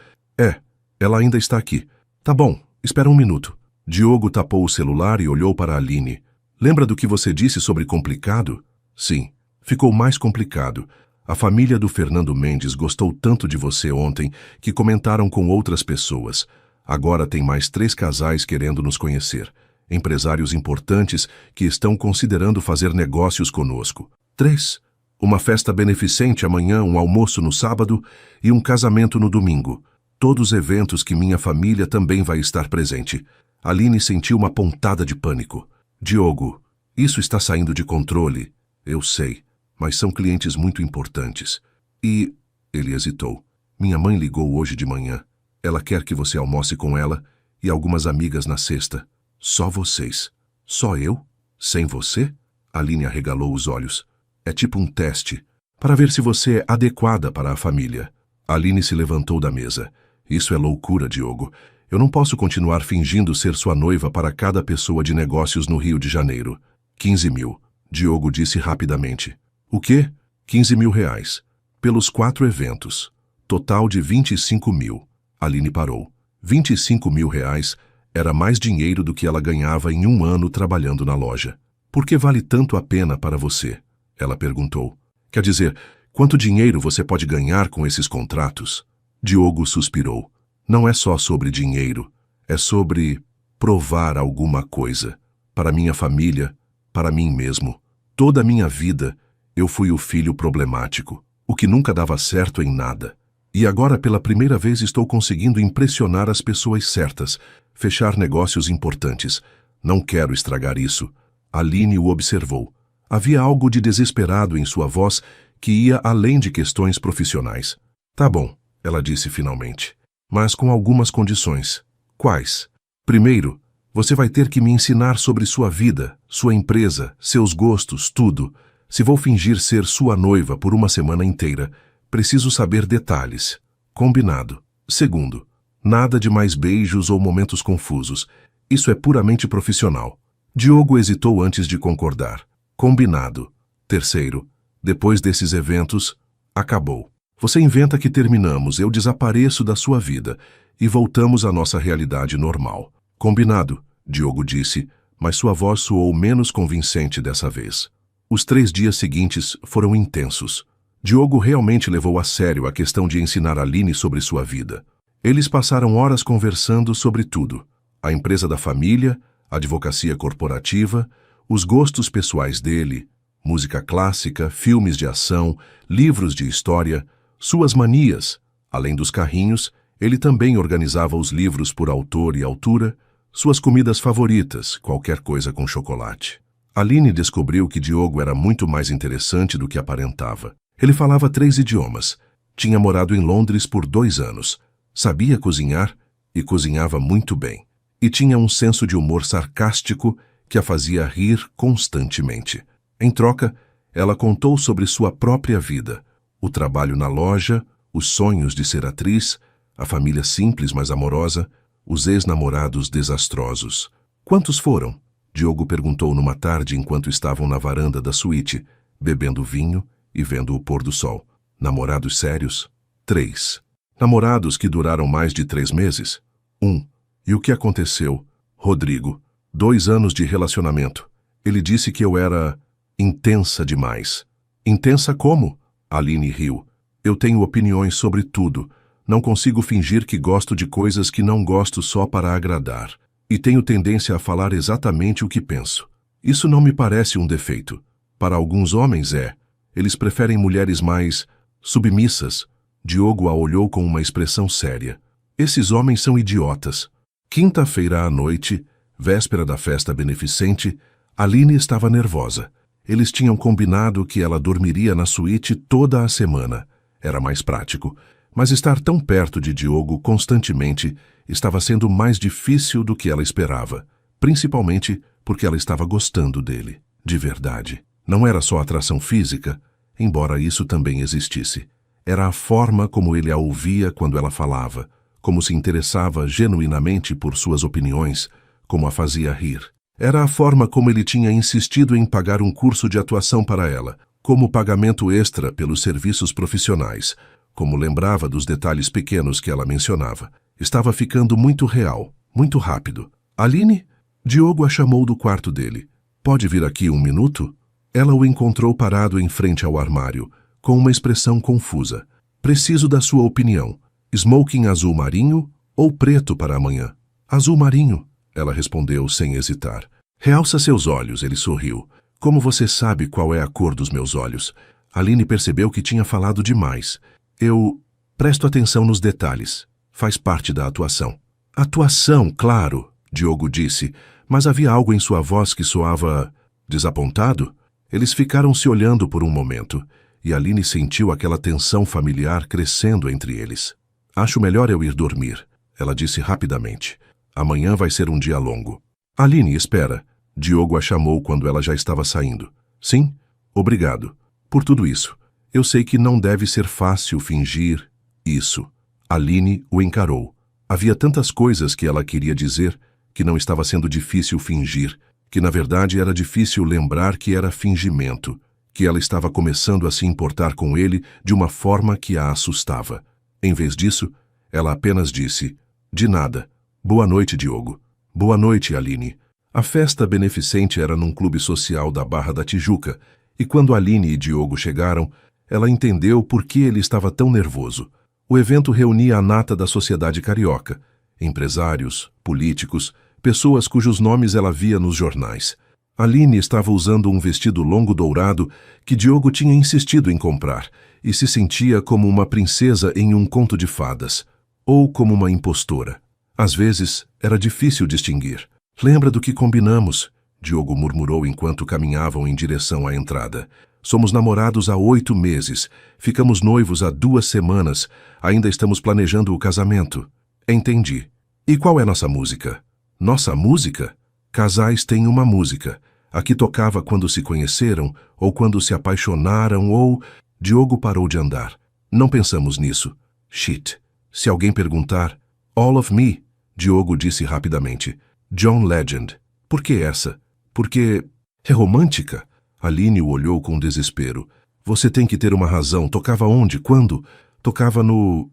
Ela ainda está aqui. Tá bom, espera um minuto. Diogo tapou o celular e olhou para Aline. Lembra do que você disse sobre complicado? Sim, ficou mais complicado. A família do Fernando Mendes gostou tanto de você ontem que comentaram com outras pessoas. Agora tem mais 3 casais querendo nos conhecer. Empresários importantes que estão considerando fazer negócios conosco. 3. Uma festa beneficente amanhã, um almoço no sábado e um casamento no domingo. Todos eventos que minha família também vai estar presente. Aline sentiu uma pontada de pânico. Diogo, isso está saindo de controle. Eu sei, mas são clientes muito importantes. E... Ele hesitou. Minha mãe ligou hoje de manhã. Ela quer que você almoce com ela e algumas amigas na sexta. Só vocês. Só eu? Sem você? Aline arregalou os olhos. É tipo um teste, para ver se você é adequada para a família. Aline se levantou da mesa. Isso é loucura, Diogo. Eu não posso continuar fingindo ser sua noiva para cada pessoa de negócios no Rio de Janeiro. 15 mil. Diogo disse rapidamente. O quê? 15 mil reais. Pelos 4 eventos. Total de 25 mil. Aline parou. 25 mil reais era mais dinheiro do que ela ganhava em um ano trabalhando na loja. Por que vale tanto a pena para você? Ela perguntou. Quer dizer, quanto dinheiro você pode ganhar com esses contratos? Diogo suspirou. Não é só sobre dinheiro. É sobre provar alguma coisa. Para minha família, para mim mesmo. Toda a minha vida, eu fui o filho problemático, o que nunca dava certo em nada. E agora, pela primeira vez, estou conseguindo impressionar as pessoas certas, fechar negócios importantes. Não quero estragar isso. Aline o observou. Havia algo de desesperado em sua voz que ia além de questões profissionais. Tá bom, ela disse finalmente, mas com algumas condições. Quais? Primeiro, você vai ter que me ensinar sobre sua vida, sua empresa, seus gostos, tudo. Se vou fingir ser sua noiva por uma semana inteira, preciso saber detalhes. Combinado. Segundo, nada de mais beijos ou momentos confusos. Isso é puramente profissional. Diogo hesitou antes de concordar. Combinado. Terceiro, depois desses eventos, acabou. Você inventa que terminamos, eu desapareço da sua vida e voltamos à nossa realidade normal. Combinado, Diogo disse, mas sua voz soou menos convincente dessa vez. Os 3 dias seguintes foram intensos. Diogo realmente levou a sério a questão de ensinar Aline sobre sua vida. Eles passaram horas conversando sobre tudo. A empresa da família, a advocacia corporativa, os gostos pessoais dele, música clássica, filmes de ação, livros de história, suas manias. Além dos carrinhos, ele também organizava os livros por autor e altura, suas comidas favoritas, qualquer coisa com chocolate. Aline descobriu que Diogo era muito mais interessante do que aparentava. Ele falava 3 idiomas, tinha morado em Londres por 2 anos, sabia cozinhar e cozinhava muito bem, e tinha um senso de humor sarcástico que a fazia rir constantemente. Em troca, ela contou sobre sua própria vida, o trabalho na loja, os sonhos de ser atriz, a família simples mas amorosa, os ex-namorados desastrosos. Quantos foram? Diogo perguntou numa tarde enquanto estavam na varanda da suíte, bebendo vinho e vendo o pôr do sol. Namorados sérios? 3. Namorados que duraram mais de 3 meses? 1. E o que aconteceu? Rodrigo. 2 anos de relacionamento. Ele disse que eu era intensa demais. Intensa como? Aline riu. Eu tenho opiniões sobre tudo. Não consigo fingir que gosto de coisas que não gosto só para agradar. E tenho tendência a falar exatamente o que penso. Isso não me parece um defeito. Para alguns homens é. Eles preferem mulheres mais submissas. Diogo a olhou com uma expressão séria. Esses homens são idiotas. Quinta-feira à noite, véspera da festa beneficente, Aline estava nervosa. Eles tinham combinado que ela dormiria na suíte toda a semana. Era mais prático. Mas estar tão perto de Diogo constantemente estava sendo mais difícil do que ela esperava, principalmente porque ela estava gostando dele, de verdade. Não era só atração física, embora isso também existisse. Era a forma como ele a ouvia quando ela falava, como se interessava genuinamente por suas opiniões, como a fazia rir. Era a forma como ele tinha insistido em pagar um curso de atuação para ela, como pagamento extra pelos serviços profissionais, como lembrava dos detalhes pequenos que ela mencionava. Estava ficando muito real, muito rápido. Aline? Diogo a chamou do quarto dele. Pode vir aqui 1 minuto? Ela o encontrou parado em frente ao armário, com uma expressão confusa. Preciso da sua opinião. Smoking azul marinho ou preto para amanhã? Azul marinho, ela respondeu sem hesitar. Realça seus olhos, ele sorriu. Como você sabe qual é a cor dos meus olhos? Aline percebeu que tinha falado demais. Eu presto atenção nos detalhes. Faz parte da atuação. Atuação, claro, Diogo disse, mas havia algo em sua voz que soava desapontado. Eles ficaram se olhando por um momento, e Aline sentiu aquela tensão familiar crescendo entre eles. Acho melhor eu ir dormir, ela disse rapidamente. Amanhã vai ser um dia longo. Aline, espera. Diogo a chamou quando ela já estava saindo. Sim? Obrigado. Por tudo isso. Eu sei que não deve ser fácil fingir isso. Aline o encarou. Havia tantas coisas que ela queria dizer que não estava sendo difícil fingir, que na verdade era difícil lembrar que era fingimento, que ela estava começando a se importar com ele de uma forma que a assustava. Em vez disso, ela apenas disse, de nada. Boa noite, Diogo. Boa noite, Aline. A festa beneficente era num clube social da Barra da Tijuca, e quando Aline e Diogo chegaram, ela entendeu por que ele estava tão nervoso. O evento reunia a nata da sociedade carioca, empresários, políticos, pessoas cujos nomes ela via nos jornais. Aline estava usando um vestido longo dourado que Diogo tinha insistido em comprar e se sentia como uma princesa em um conto de fadas, ou como uma impostora. Às vezes, era difícil distinguir. Lembra do que combinamos? Diogo murmurou enquanto caminhavam em direção à entrada. Somos namorados há 8 meses. Ficamos noivos há 2 semanas. Ainda estamos planejando o casamento. Entendi. E qual é nossa música? Nossa música? Casais têm uma música. A que tocava quando se conheceram, ou quando se apaixonaram, ou... Diogo parou de andar. Não pensamos nisso. Shit. Se alguém perguntar... All of Me, Diogo disse rapidamente. John Legend. Por que essa? Porque... é romântica? Aline o olhou com desespero. Você tem que ter uma razão. Tocava onde? Quando? Tocava no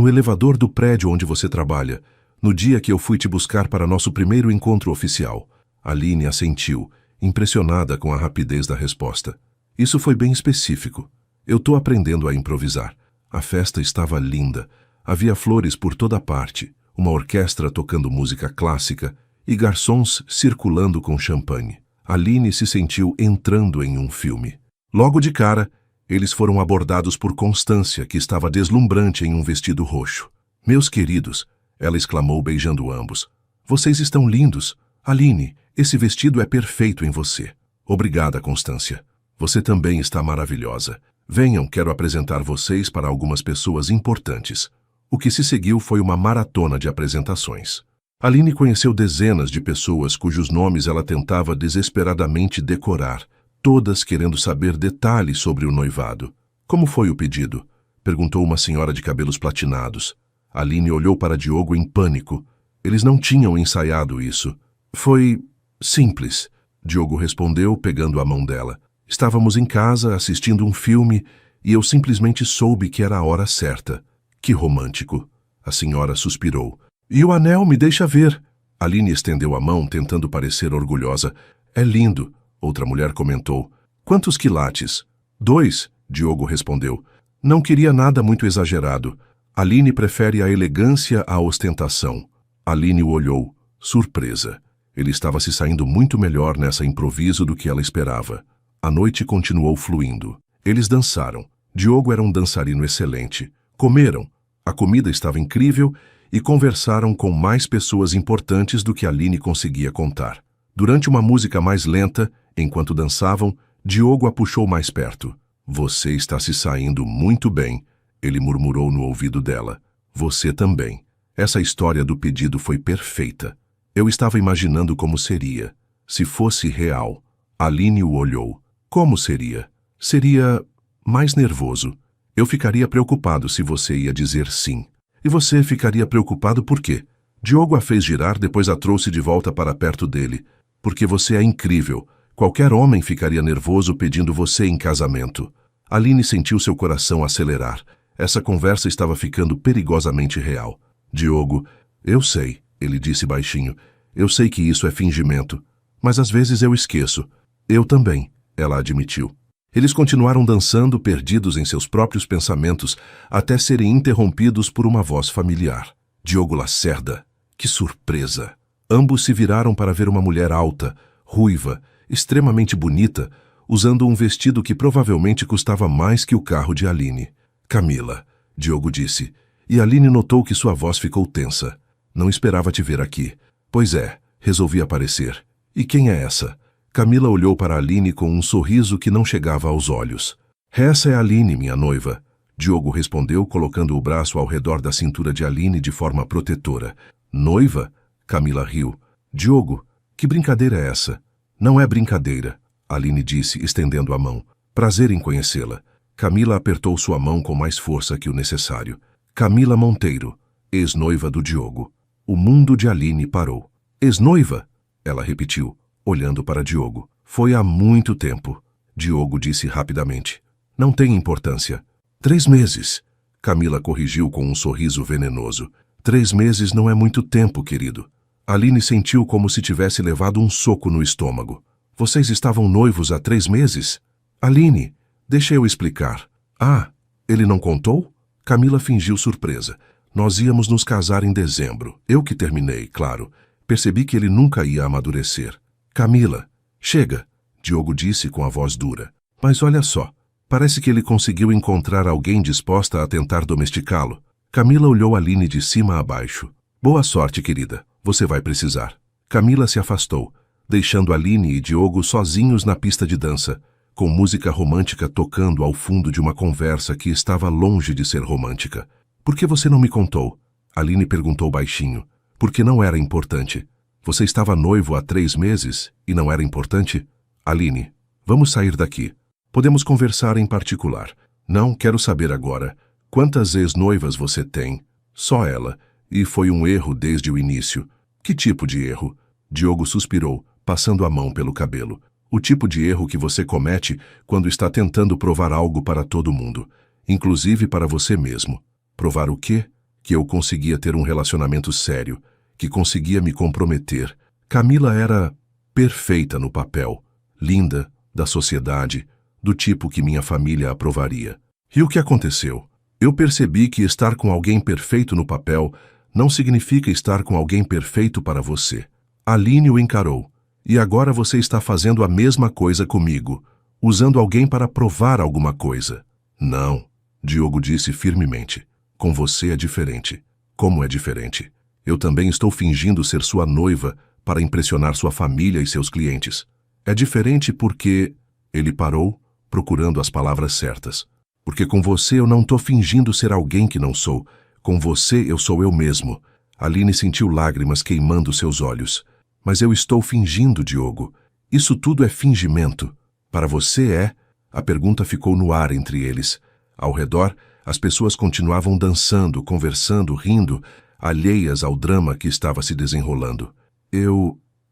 elevador do prédio onde você trabalha. No dia que eu fui te buscar para nosso primeiro encontro oficial. Aline assentiu, impressionada com a rapidez da resposta. Isso foi bem específico. Eu tô aprendendo a improvisar. A festa estava linda. Havia flores por toda parte, uma orquestra tocando música clássica e garçons circulando com champanhe. Aline se sentiu entrando em um filme. Logo de cara, eles foram abordados por Constância, que estava deslumbrante em um vestido roxo. Meus queridos, ela exclamou beijando ambos. Vocês estão lindos. Aline, esse vestido é perfeito em você. Obrigada, Constância. Você também está maravilhosa. Venham, quero apresentar vocês para algumas pessoas importantes. O que se seguiu foi uma maratona de apresentações. Aline conheceu dezenas de pessoas cujos nomes ela tentava desesperadamente decorar, todas querendo saber detalhes sobre o noivado. Como foi o pedido? Perguntou uma senhora de cabelos platinados. Aline olhou para Diogo em pânico. Eles não tinham ensaiado isso. Foi simples, Diogo respondeu, pegando a mão dela. Estávamos em casa, assistindo um filme, e eu simplesmente soube que era a hora certa. Que romântico. A senhora suspirou. E o anel, me deixa ver. Aline estendeu a mão, tentando parecer orgulhosa. É lindo, outra mulher comentou. Quantos quilates? 2, Diogo respondeu. Não queria nada muito exagerado. Aline prefere a elegância à ostentação. Aline o olhou, surpresa. Ele estava se saindo muito melhor nessa improviso do que ela esperava. A noite continuou fluindo. Eles dançaram. Diogo era um dançarino excelente. Comeram. A comida estava incrível e conversaram com mais pessoas importantes do que Aline conseguia contar. Durante uma música mais lenta, enquanto dançavam, Diogo a puxou mais perto. Você está se saindo muito bem, ele murmurou no ouvido dela. Você também. Essa história do pedido foi perfeita. Eu estava imaginando como seria. Se fosse real. Aline o olhou. Como seria? Seria mais nervoso. Eu ficaria preocupado se você ia dizer sim. E você ficaria preocupado por quê? Diogo a fez girar, depois a trouxe de volta para perto dele. Porque você é incrível. Qualquer homem ficaria nervoso pedindo você em casamento. Aline sentiu seu coração acelerar. Essa conversa estava ficando perigosamente real. Diogo, eu sei, ele disse baixinho. Eu sei que isso é fingimento. Mas às vezes eu esqueço. Eu também, ela admitiu. Eles continuaram dançando, perdidos em seus próprios pensamentos, até serem interrompidos por uma voz familiar. Diogo Lacerda. Que surpresa! Ambos se viraram para ver uma mulher alta, ruiva, extremamente bonita, usando um vestido que provavelmente custava mais que o carro de Aline. Camila, Diogo disse, e Aline notou que sua voz ficou tensa. Não esperava te ver aqui. Pois é, resolvi aparecer. E quem é essa? Camila olhou para Aline com um sorriso que não chegava aos olhos. Essa é Aline, minha noiva. Diogo respondeu, colocando o braço ao redor da cintura de Aline de forma protetora. Noiva? Camila riu. Diogo, que brincadeira é essa? Não é brincadeira, Aline disse, estendendo a mão. Prazer em conhecê-la. Camila apertou sua mão com mais força que o necessário. Camila Monteiro, ex-noiva do Diogo. O mundo de Aline parou. Ex-noiva? Ela repetiu, olhando para Diogo. Foi há muito tempo, Diogo disse rapidamente. Não tem importância. 3 meses. Camila corrigiu com um sorriso venenoso. 3 meses não é muito tempo, querido. Aline sentiu como se tivesse levado um soco no estômago. Vocês estavam noivos há 3 meses? Aline, deixa eu explicar. Ah, ele não contou? Camila fingiu surpresa. Nós íamos nos casar em dezembro. Eu que terminei, claro. Percebi que ele nunca ia amadurecer. Camila, chega, Diogo disse com a voz dura. Mas olha só, parece que ele conseguiu encontrar alguém disposta a tentar domesticá-lo. Camila olhou Aline de cima a baixo. Boa sorte, querida. Você vai precisar. Camila se afastou, deixando Aline e Diogo sozinhos na pista de dança, com música romântica tocando ao fundo de uma conversa que estava longe de ser romântica. Por que você não me contou? Aline perguntou baixinho. Porque não era importante. Você estava noivo há 3 meses e não era importante? Aline, vamos sair daqui. Podemos conversar em particular. Não, quero saber agora. Quantas ex-noivas você tem? Só ela. E foi um erro desde o início. Que tipo de erro? Diogo suspirou, passando a mão pelo cabelo. O tipo de erro que você comete quando está tentando provar algo para todo mundo, inclusive para você mesmo. Provar o quê? Que eu conseguia ter um relacionamento sério, que conseguia me comprometer. Camila era perfeita no papel, linda, da sociedade, do tipo que minha família aprovaria. E o que aconteceu? Eu percebi que estar com alguém perfeito no papel não significa estar com alguém perfeito para você. Aline o encarou. E agora você está fazendo a mesma coisa comigo, usando alguém para provar alguma coisa. Não, Diogo disse firmemente. Com você é diferente. Como é diferente? Eu também estou fingindo ser sua noiva para impressionar sua família e seus clientes. É diferente porque... Ele parou, procurando as palavras certas. Porque com você eu não estou fingindo ser alguém que não sou. Com você eu sou eu mesmo. Aline sentiu lágrimas queimando seus olhos. Mas eu estou fingindo, Diogo. Isso tudo é fingimento. Para você é? A pergunta ficou no ar entre eles. Ao redor, as pessoas continuavam dançando, conversando, rindo, alheias ao drama que estava se desenrolando.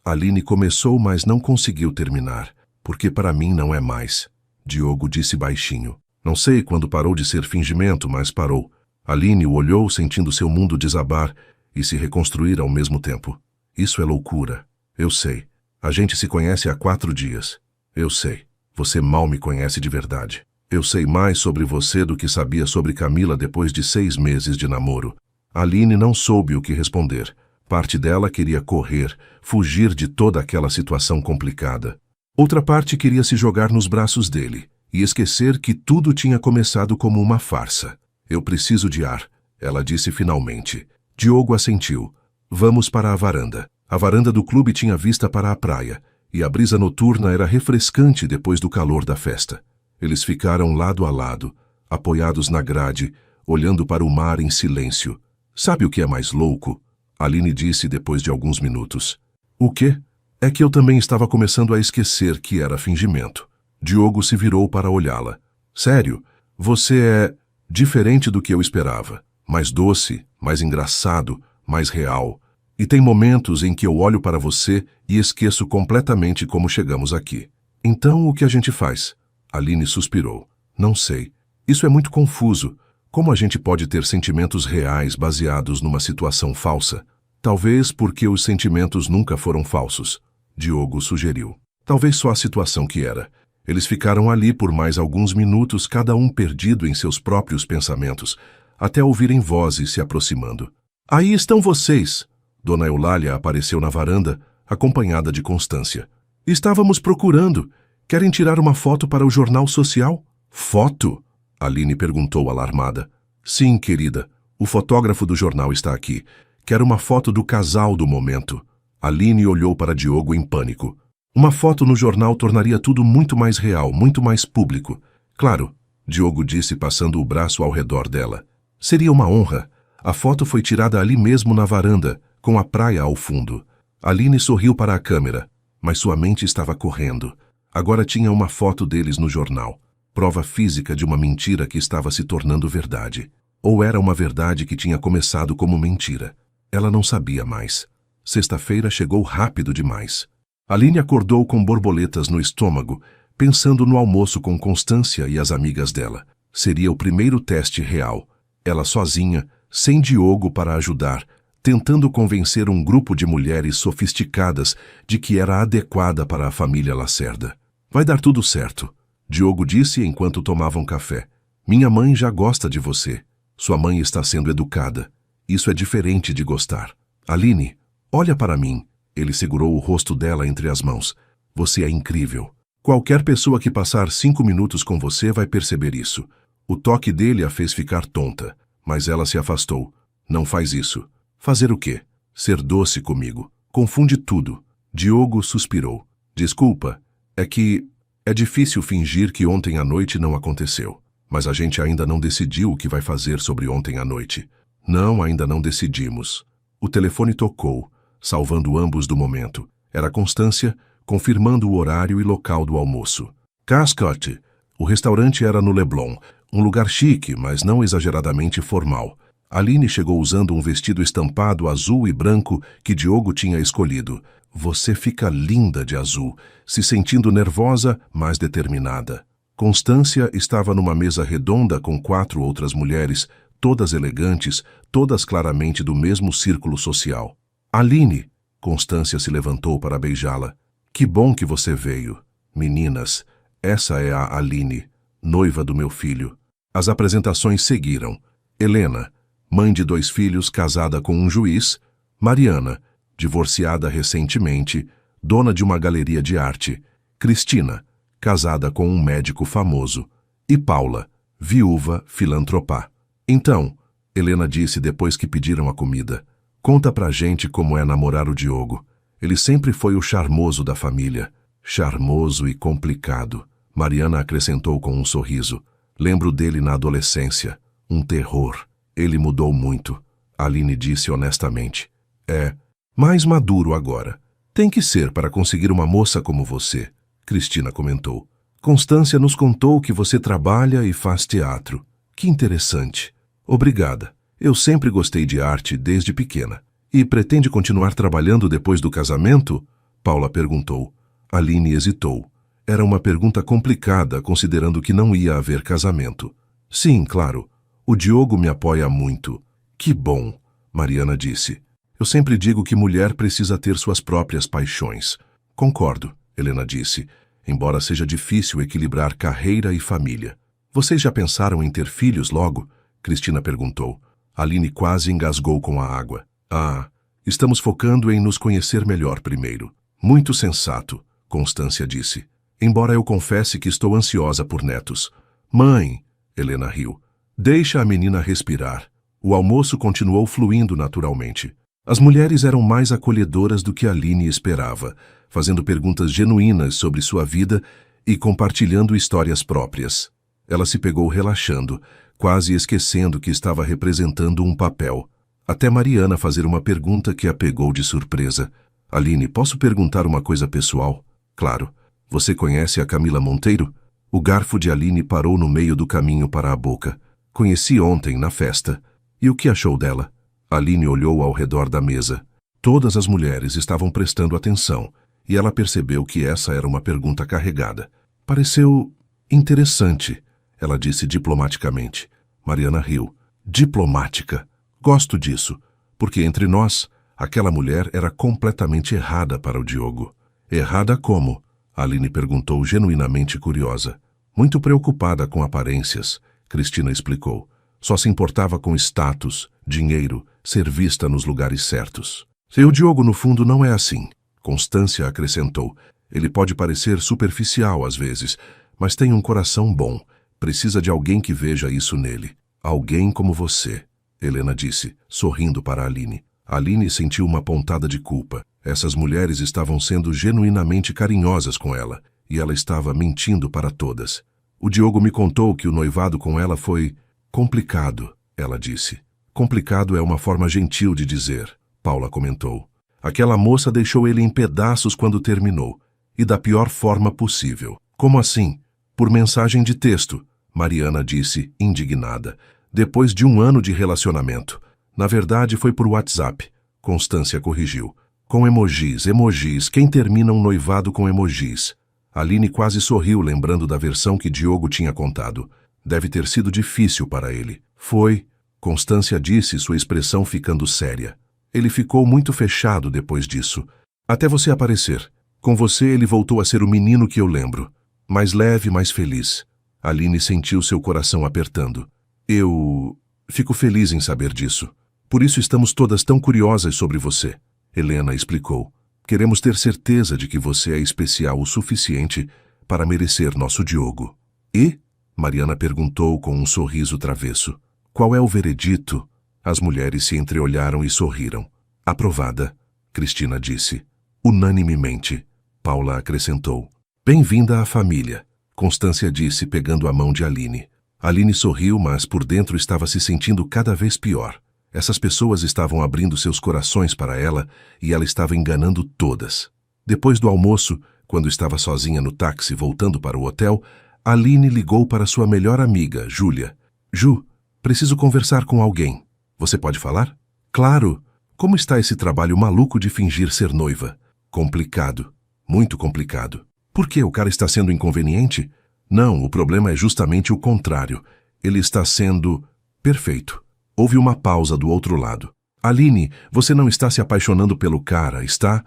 Aline começou, mas não conseguiu terminar. Porque para mim não é mais. Diogo disse baixinho. Não sei quando parou de ser fingimento, mas parou. Aline o olhou, sentindo seu mundo desabar e se reconstruir ao mesmo tempo. Isso é loucura. Eu sei. A gente se conhece há 4 dias. Eu sei. Você mal me conhece de verdade. Eu sei mais sobre você do que sabia sobre Camila depois de 6 meses de namoro. Aline não soube o que responder. Parte dela queria correr, fugir de toda aquela situação complicada. Outra parte queria se jogar nos braços dele e esquecer que tudo tinha começado como uma farsa. Eu preciso de ar, ela disse finalmente. Diogo assentiu. Vamos para a varanda. A varanda do clube tinha vista para a praia, e a brisa noturna era refrescante depois do calor da festa. Eles ficaram lado a lado, apoiados na grade, olhando para o mar em silêncio. Sabe o que é mais louco? Aline disse depois de alguns minutos. O quê? É que eu também estava começando a esquecer que era fingimento. Diogo se virou para olhá-la. Sério, você é diferente do que eu esperava. Mais doce, mais engraçado, mais real. E tem momentos em que eu olho para você e esqueço completamente como chegamos aqui. Então, o que a gente faz? Aline suspirou. Não sei. Isso é muito confuso. Como a gente pode ter sentimentos reais baseados numa situação falsa? Talvez porque os sentimentos nunca foram falsos. Diogo sugeriu. Talvez só a situação que era. Eles ficaram ali por mais alguns minutos, cada um perdido em seus próprios pensamentos, até ouvirem vozes se aproximando. Aí estão vocês! Dona Eulália apareceu na varanda, acompanhada de Constância. Estávamos procurando. Querem tirar uma foto para o jornal social? Foto? Aline perguntou alarmada. Sim, querida. O fotógrafo do jornal está aqui. Quero uma foto do casal do momento. Aline olhou para Diogo em pânico. Uma foto no jornal tornaria tudo muito mais real, muito mais público. Claro, Diogo disse passando o braço ao redor dela. Seria uma honra. A foto foi tirada ali mesmo na varanda, com a praia ao fundo. Aline sorriu para a câmera, mas sua mente estava correndo. Agora tinha uma foto deles no jornal. Prova física de uma mentira que estava se tornando verdade. Ou era uma verdade que tinha começado como mentira. Ela não sabia mais. Sexta-feira chegou rápido demais. Aline acordou com borboletas no estômago, pensando no almoço com Constância e as amigas dela. Seria o primeiro teste real. Ela sozinha, sem Diogo para ajudar, tentando convencer um grupo de mulheres sofisticadas de que era adequada para a família Lacerda. Vai dar tudo certo, Diogo disse enquanto tomavam café. Minha mãe já gosta de você. Sua mãe está sendo educada. Isso é diferente de gostar. Aline, olha para mim. Ele segurou o rosto dela entre as mãos. Você é incrível. Qualquer pessoa que passar 5 minutos com você vai perceber isso. O toque dele a fez ficar tonta, mas ela se afastou. Não faz isso. Fazer o quê? Ser doce comigo. Confunde tudo. Diogo suspirou. Desculpa, é que é difícil fingir que ontem à noite não aconteceu. Mas a gente ainda não decidiu o que vai fazer sobre ontem à noite. Não, ainda não decidimos. O telefone tocou, salvando ambos do momento. Era Constância, confirmando o horário e local do almoço. Cascote. O restaurante era no Leblon, um lugar chique, mas não exageradamente formal. Aline chegou usando um vestido estampado azul e branco que Diogo tinha escolhido. Você fica linda de azul, se sentindo nervosa, mas determinada. Constância estava numa mesa redonda com 4 outras mulheres, todas elegantes, todas claramente do mesmo círculo social. Aline! Constância se levantou para beijá-la. Que bom que você veio. Meninas, essa é a Aline, noiva do meu filho. As apresentações seguiram. Helena, mãe de 2 filhos, casada com um juiz. Mariana, divorciada recentemente, dona de uma galeria de arte. Cristina, casada com um médico famoso. E Paula, viúva, filantropá. Então, Helena disse depois que pediram a comida, conta pra gente como é namorar o Diogo. Ele sempre foi o charmoso da família. Charmoso e complicado. Mariana acrescentou com um sorriso. Lembro dele na adolescência. Um terror. Ele mudou muito. Aline disse honestamente. É, mais maduro agora. Tem que ser para conseguir uma moça como você, Cristina comentou. Constância nos contou que você trabalha e faz teatro. Que interessante. Obrigada. Eu sempre gostei de arte desde pequena. E pretende continuar trabalhando depois do casamento? Paula perguntou. Aline hesitou. Era uma pergunta complicada, considerando que não ia haver casamento. Sim, claro. O Diogo me apoia muito. Que bom, Mariana disse. Eu sempre digo que mulher precisa ter suas próprias paixões. Concordo, Helena disse, embora seja difícil equilibrar carreira e família. Vocês já pensaram em ter filhos logo? Cristina perguntou. Aline quase engasgou com a água. Ah, estamos focando em nos conhecer melhor primeiro. Muito sensato, Constância disse. Embora eu confesse que estou ansiosa por netos. Mãe, Helena riu. Deixa a menina respirar. O almoço continuou fluindo naturalmente. As mulheres eram mais acolhedoras do que Aline esperava, fazendo perguntas genuínas sobre sua vida e compartilhando histórias próprias. Ela se pegou relaxando, quase esquecendo que estava representando um papel. Até Mariana fazer uma pergunta que a pegou de surpresa. Aline, posso perguntar uma coisa pessoal? Claro. Você conhece a Camila Monteiro? O garfo de Aline parou no meio do caminho para a boca. Conheci ontem, na festa. E o que achou dela? Aline olhou ao redor da mesa. Todas as mulheres estavam prestando atenção, e ela percebeu que essa era uma pergunta carregada. Pareceu interessante, ela disse diplomaticamente. Mariana riu. Diplomática. Gosto disso, porque entre nós, aquela mulher era completamente errada para o Diogo. Errada como? Aline perguntou, genuinamente curiosa. Muito preocupada com aparências, Cristina explicou. Só se importava com status, dinheiro, ser vista nos lugares certos. Seu Diogo, no fundo, não é assim, Constância acrescentou. Ele pode parecer superficial às vezes, mas tem um coração bom. Precisa de alguém que veja isso nele. Alguém como você, Helena disse, sorrindo para Aline. Aline sentiu uma pontada de culpa. Essas mulheres estavam sendo genuinamente carinhosas com ela, e ela estava mentindo para todas. O Diogo me contou que o noivado com ela foi complicado, ela disse. Complicado é uma forma gentil de dizer, Paula comentou. Aquela moça deixou ele em pedaços quando terminou, e da pior forma possível. Como assim? Por mensagem de texto, Mariana disse, indignada. Depois de 1 ano de relacionamento. Na verdade, foi por WhatsApp. Constância corrigiu. Com emojis. Quem termina um noivado com emojis? Aline quase sorriu, lembrando da versão que Diogo tinha contado. Deve ter sido difícil para ele. Foi, Constância disse, sua expressão ficando séria. Ele ficou muito fechado depois disso. Até você aparecer. Com você ele voltou a ser o menino que eu lembro. Mais leve, mais feliz. Aline sentiu seu coração apertando. Eu fico feliz em saber disso. Por isso estamos todas tão curiosas sobre você. Helena explicou. Queremos ter certeza de que você é especial o suficiente para merecer nosso Diogo. E? Mariana perguntou com um sorriso travesso. Qual é o veredito? As mulheres se entreolharam e sorriram. Aprovada, Cristina disse. Unanimemente, Paula acrescentou. Bem-vinda à família, Constância disse, pegando a mão de Aline. Aline sorriu, mas por dentro estava se sentindo cada vez pior. Essas pessoas estavam abrindo seus corações para ela e ela estava enganando todas. Depois do almoço, quando estava sozinha no táxi voltando para o hotel, Aline ligou para sua melhor amiga, Júlia. Ju, preciso conversar com alguém. Você pode falar? Claro. Como está esse trabalho maluco de fingir ser noiva? Complicado. Muito complicado. Por que o cara está sendo inconveniente? Não, o problema é justamente o contrário. Ele está sendo perfeito. Houve uma pausa do outro lado. Aline, você não está se apaixonando pelo cara, está?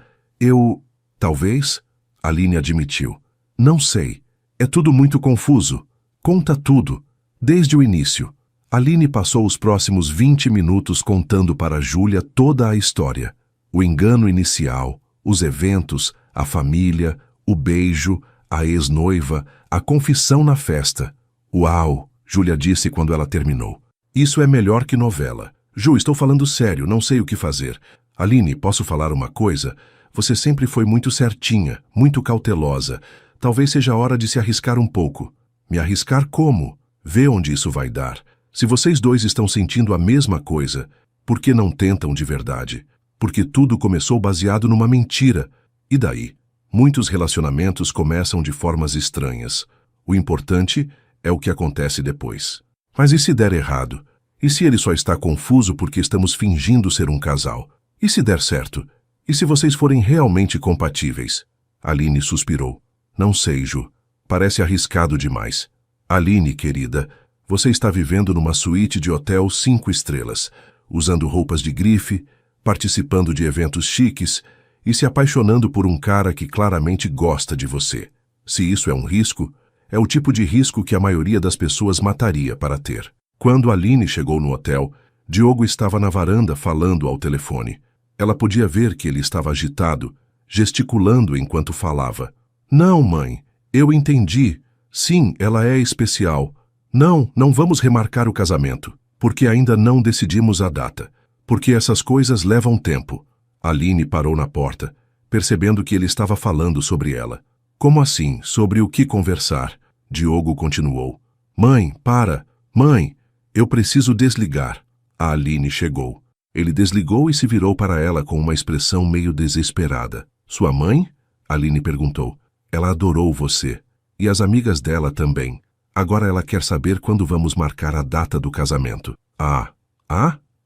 Talvez? Aline admitiu. Não sei. É tudo muito confuso. Conta tudo. Desde o início. Aline passou os próximos 20 minutos contando para Júlia toda a história. O engano inicial, os eventos, a família, o beijo, a ex-noiva, a confissão na festa. Uau, Júlia disse quando ela terminou. Isso é melhor que novela. Ju, estou falando sério, não sei o que fazer. Aline, posso falar uma coisa? Você sempre foi muito certinha, muito cautelosa. Talvez seja a hora de se arriscar um pouco. Me arriscar como? Vê onde isso vai dar. Se vocês dois estão sentindo a mesma coisa, por que não tentam de verdade? Porque tudo começou baseado numa mentira. E daí? Muitos relacionamentos começam de formas estranhas. O importante é o que acontece depois. Mas e se der errado? E se ele só está confuso porque estamos fingindo ser um casal? E se der certo? E se vocês forem realmente compatíveis? Aline suspirou. Não sei, Ju. Parece arriscado demais. Aline, querida, você está vivendo numa suíte de hotel 5 estrelas, usando roupas de grife, participando de eventos chiques e se apaixonando por um cara que claramente gosta de você. Se isso é um risco, é o tipo de risco que a maioria das pessoas mataria para ter. Quando Aline chegou no hotel, Diogo estava na varanda falando ao telefone. Ela podia ver que ele estava agitado, gesticulando enquanto falava. Não, mãe, eu entendi. Sim, ela é especial. Não vamos remarcar o casamento, porque ainda não decidimos a data, porque essas coisas levam tempo. Aline parou na porta, percebendo que ele estava falando sobre ela. Como assim? Sobre o que conversar? Diogo continuou. Mãe, para! Mãe, eu preciso desligar. A Aline chegou. Ele desligou e se virou para ela com uma expressão meio desesperada. Sua mãe? Aline perguntou. Ela adorou você. E as amigas dela também. Agora ela quer saber quando vamos marcar a data do casamento. Ah?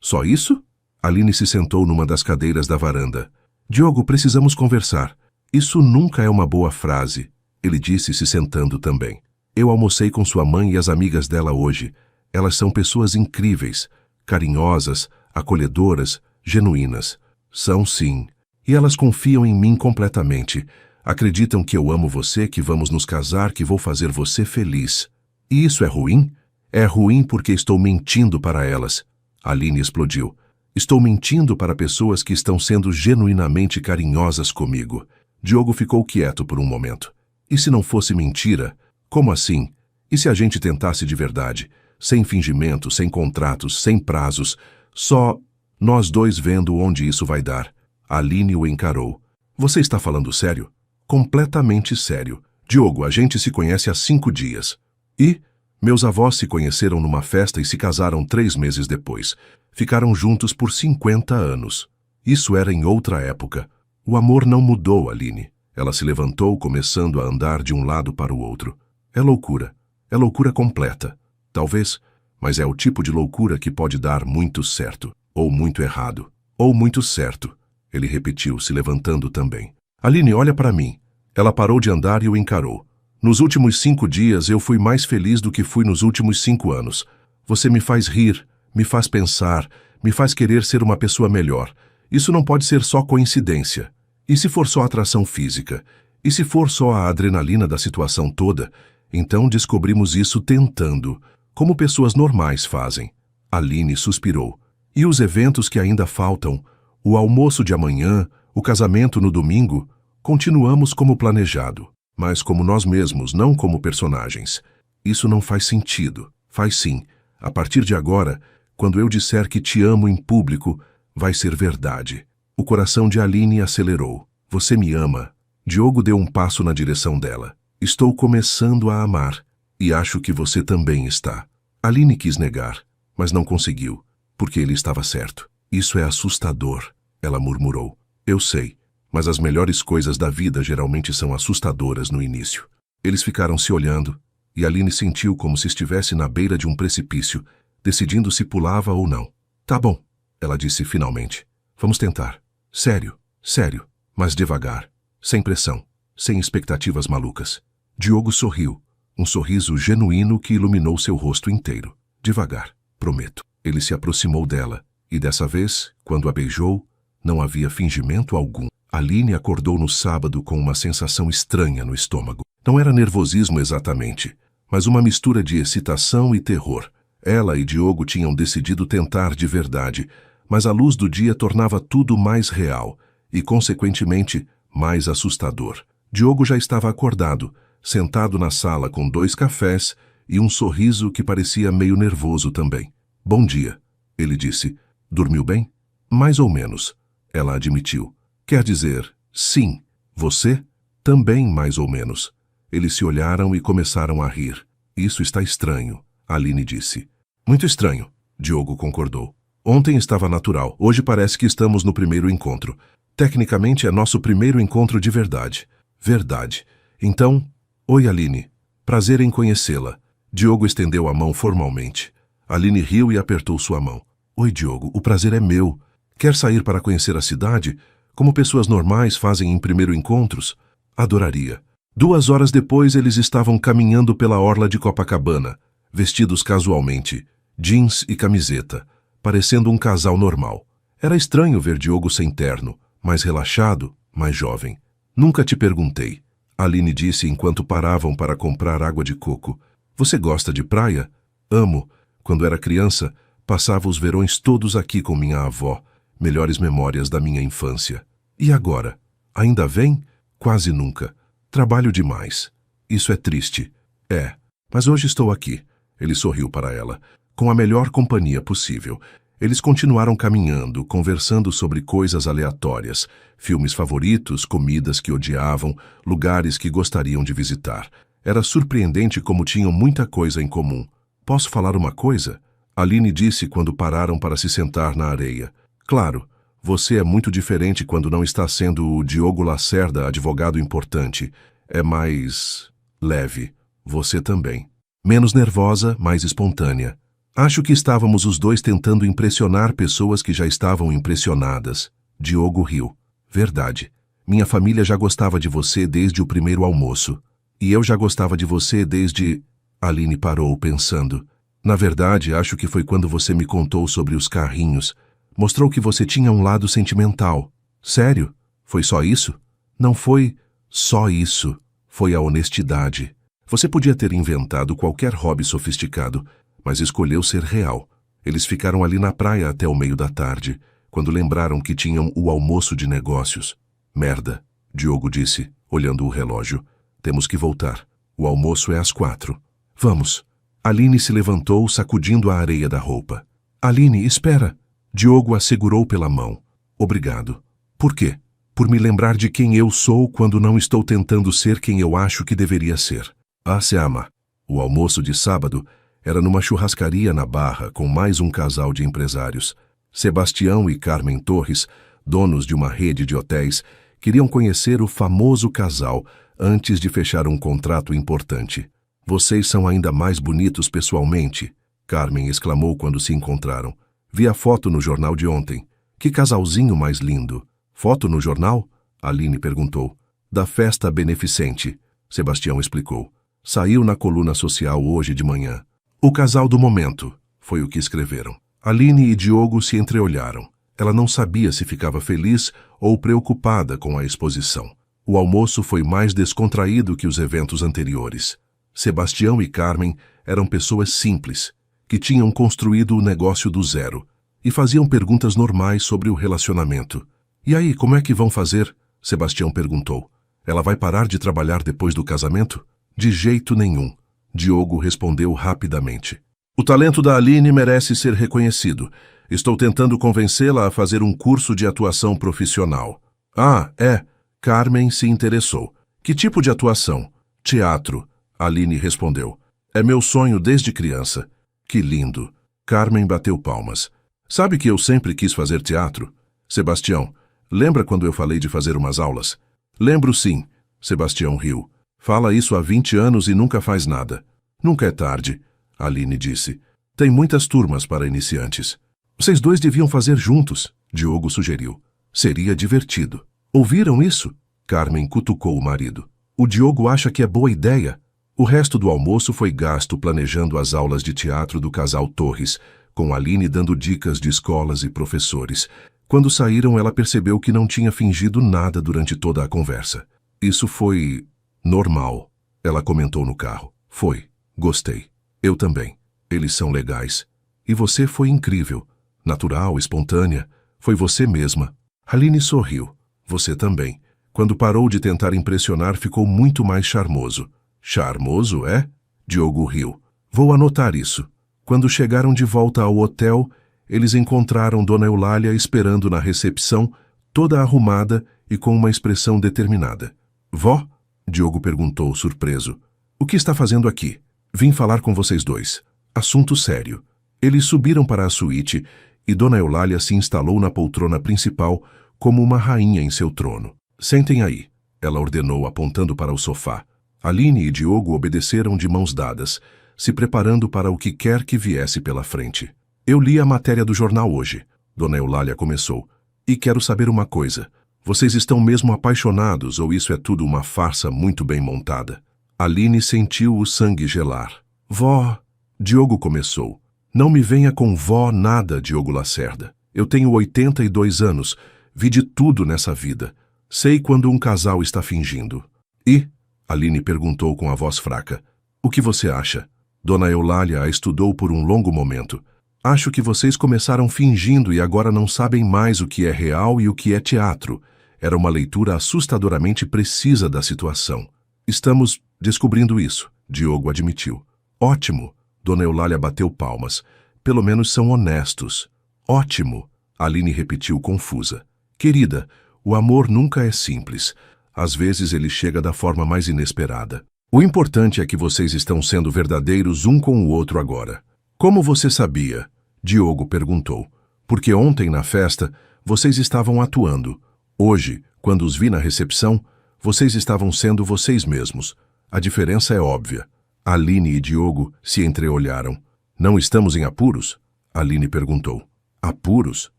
Só isso? Aline se sentou numa das cadeiras da varanda. Diogo, precisamos conversar. Isso nunca é uma boa frase, ele disse se sentando também. Eu almocei com sua mãe e as amigas dela hoje. Elas são pessoas incríveis, carinhosas, acolhedoras, genuínas. São sim. E elas confiam em mim completamente. Acreditam que eu amo você, que vamos nos casar, que vou fazer você feliz. E isso é ruim? É ruim porque estou mentindo para elas. Aline explodiu. Estou mentindo para pessoas que estão sendo genuinamente carinhosas comigo. Diogo ficou quieto por um momento. E se não fosse mentira? Como assim? E se a gente tentasse de verdade? Sem fingimento, sem contratos, sem prazos, só nós dois vendo onde isso vai dar. Aline o encarou. Você está falando sério? Completamente sério. Diogo, a gente se conhece há 5 dias. E? Meus avós se conheceram numa festa e se casaram 3 meses depois. Ficaram juntos por 50 anos. Isso era em outra época. O amor não mudou, Aline. Ela se levantou, começando a andar de um lado para o outro. É loucura. É loucura completa. Talvez, mas é o tipo de loucura que pode dar muito certo. Ou muito errado. Ou muito certo. Ele repetiu, se levantando também. Aline, olha para mim. Ela parou de andar e o encarou. Nos últimos 5 dias eu fui mais feliz do que fui nos últimos 5 anos. Você me faz rir, me faz pensar, me faz querer ser uma pessoa melhor. Isso não pode ser só coincidência. E se for só atração física? E se for só a adrenalina da situação toda? Então descobrimos isso tentando, como pessoas normais fazem. Aline suspirou. E os eventos que ainda faltam? O almoço de amanhã, o casamento no domingo? Continuamos como planejado, mas como nós mesmos, não como personagens. Isso não faz sentido. Faz sim. A partir de agora, quando eu disser que te amo em público, vai ser verdade. O coração de Aline acelerou. Você me ama. Diogo deu um passo na direção dela. Estou começando a amar. E acho que você também está. Aline quis negar, mas não conseguiu, porque ele estava certo. Isso é assustador, ela murmurou. Eu sei, mas as melhores coisas da vida geralmente são assustadoras no início. Eles ficaram se olhando, e Aline sentiu como se estivesse na beira de um precipício, decidindo se pulava ou não. Tá bom, ela disse finalmente. Vamos tentar. Sério, sério, mas devagar, sem pressão, sem expectativas malucas. Diogo sorriu, um sorriso genuíno que iluminou seu rosto inteiro. Devagar, prometo. Ele se aproximou dela, e dessa vez, quando a beijou, não havia fingimento algum. Aline acordou no sábado com uma sensação estranha no estômago. Não era nervosismo exatamente, mas uma mistura de excitação e terror. Ela e Diogo tinham decidido tentar de verdade, mas a luz do dia tornava tudo mais real e, consequentemente, mais assustador. Diogo já estava acordado, sentado na sala com 2 cafés e um sorriso que parecia meio nervoso também. Bom dia, ele disse. Dormiu bem? Mais ou menos, ela admitiu. Quer dizer, sim. Você? Também mais ou menos. Eles se olharam e começaram a rir. Isso está estranho, Aline disse. Muito estranho, Diogo concordou. Ontem estava natural, hoje parece que estamos no primeiro encontro. Tecnicamente é nosso primeiro encontro de verdade. Verdade. Então, oi Aline. Prazer em conhecê-la. Diogo estendeu a mão formalmente. Aline riu e apertou sua mão. Oi Diogo, o prazer é meu. Quer sair para conhecer a cidade? Como pessoas normais fazem em primeiro encontros? Adoraria. 2 horas depois eles estavam caminhando pela orla de Copacabana, vestidos casualmente, jeans e camiseta, parecendo um casal normal. Era estranho ver Diogo sem terno, mais relaxado, mais jovem. Nunca te perguntei, Aline disse enquanto paravam para comprar água de coco. Você gosta de praia? Amo. Quando era criança, passava os verões todos aqui com minha avó, melhores memórias da minha infância. E agora? Ainda vem? Quase nunca. Trabalho demais. Isso é triste. É, mas hoje estou aqui. Ele sorriu para ela, com a melhor companhia possível. Eles continuaram caminhando, conversando sobre coisas aleatórias, filmes favoritos, comidas que odiavam, lugares que gostariam de visitar. Era surpreendente como tinham muita coisa em comum. Posso falar uma coisa? Aline disse quando pararam para se sentar na areia. Claro, você é muito diferente quando não está sendo o Diogo Lacerda, advogado importante. É mais leve. Você também. Menos nervosa, mais espontânea. Acho que estávamos os dois tentando impressionar pessoas que já estavam impressionadas. Diogo riu. Verdade. Minha família já gostava de você desde o primeiro almoço. E eu já gostava de você desde... Aline parou, pensando. Na verdade, acho que foi quando você me contou sobre os carrinhos. Mostrou que você tinha um lado sentimental. Sério? Foi só isso? Não foi Só isso. Foi a honestidade. Você podia ter inventado qualquer hobby sofisticado, mas escolheu ser real. Eles ficaram ali na praia até o meio da tarde, quando lembraram que tinham o almoço de negócios. Merda, Diogo disse, olhando o relógio. Temos que voltar. O almoço é às 4. Vamos. Aline se levantou, sacudindo a areia da roupa. Aline, espera. Diogo a segurou pela mão. Obrigado. Por quê? Por me lembrar de quem eu sou quando não estou tentando ser quem eu acho que deveria ser. Ah, se ama. O almoço de sábado era numa churrascaria na Barra com mais um casal de empresários. Sebastião e Carmen Torres, donos de uma rede de hotéis, queriam conhecer o famoso casal antes de fechar um contrato importante. Vocês são ainda mais bonitos pessoalmente, Carmen exclamou quando se encontraram. Vi a foto no jornal de ontem. Que casalzinho mais lindo. Foto no jornal? Aline perguntou. Da festa beneficente, Sebastião explicou. Saiu na coluna social hoje de manhã. O casal do momento, foi o que escreveram. Aline e Diogo se entreolharam. Ela não sabia se ficava feliz ou preocupada com a exposição. O almoço foi mais descontraído que os eventos anteriores. Sebastião e Carmen eram pessoas simples, que tinham construído o negócio do zero e faziam perguntas normais sobre o relacionamento. E aí, como é que vão fazer? Sebastião perguntou. Ela vai parar de trabalhar depois do casamento? De jeito nenhum. Diogo respondeu rapidamente. O talento da Aline merece ser reconhecido. Estou tentando convencê-la a fazer um curso de atuação profissional. Ah, é. Carmen se interessou. Que tipo de atuação? Teatro. Aline respondeu. É meu sonho desde criança. Que lindo. Carmen bateu palmas. Sabe que eu sempre quis fazer teatro? Sebastião, lembra quando eu falei de fazer umas aulas? Lembro sim. Sebastião riu. Fala isso há 20 anos e nunca faz nada. Nunca é tarde, Aline disse. Tem muitas turmas para iniciantes. Vocês dois deviam fazer juntos, Diogo sugeriu. Seria divertido. Ouviram isso? Carmen cutucou o marido. O Diogo acha que é boa ideia. O resto do almoço foi gasto planejando as aulas de teatro do casal Torres, com Aline dando dicas de escolas e professores. Quando saíram, ela percebeu que não tinha fingido nada durante toda a conversa. Isso foi normal, ela comentou no carro. Foi. Gostei. Eu também. Eles são legais. E você foi incrível. Natural, espontânea. Foi você mesma. Aline sorriu. Você também. Quando parou de tentar impressionar, ficou muito mais charmoso. Charmoso, é? Diogo riu. Vou anotar isso. Quando chegaram de volta ao hotel, eles encontraram Dona Eulália esperando na recepção, toda arrumada e com uma expressão determinada. Vó? Diogo perguntou, surpreso. O que está fazendo aqui? Vim falar com vocês dois. Assunto sério. Eles subiram para a suíte e Dona Eulália se instalou na poltrona principal como uma rainha em seu trono. Sentem aí, ela ordenou apontando para o sofá. Aline e Diogo obedeceram de mãos dadas, se preparando para o que quer que viesse pela frente. Eu li a matéria do jornal hoje, Dona Eulália começou, e quero saber uma coisa. Vocês estão mesmo apaixonados ou isso é tudo uma farsa muito bem montada? Aline sentiu o sangue gelar. Vó, Diogo começou. Não me venha com vó nada, Diogo Lacerda. Eu tenho 82 anos, vi de tudo nessa vida. Sei quando um casal está fingindo. E? Aline perguntou com a voz fraca. O que você acha? Dona Eulália a estudou por um longo momento. Acho que vocês começaram fingindo e agora não sabem mais o que é real e o que é teatro. Era uma leitura assustadoramente precisa da situação. Estamos descobrindo isso, Diogo admitiu. Ótimo, Dona Eulália bateu palmas. Pelo menos são honestos. Ótimo, Aline repetiu confusa. Querida, o amor nunca é simples. Às vezes ele chega da forma mais inesperada. O importante é que vocês estão sendo verdadeiros um com o outro agora. Como você sabia? Diogo perguntou. Porque ontem na festa, vocês estavam atuando. Hoje, quando os vi na recepção, vocês estavam sendo vocês mesmos. A diferença é óbvia. Aline e Diogo se entreolharam. Não estamos em apuros? Aline perguntou. Apuros?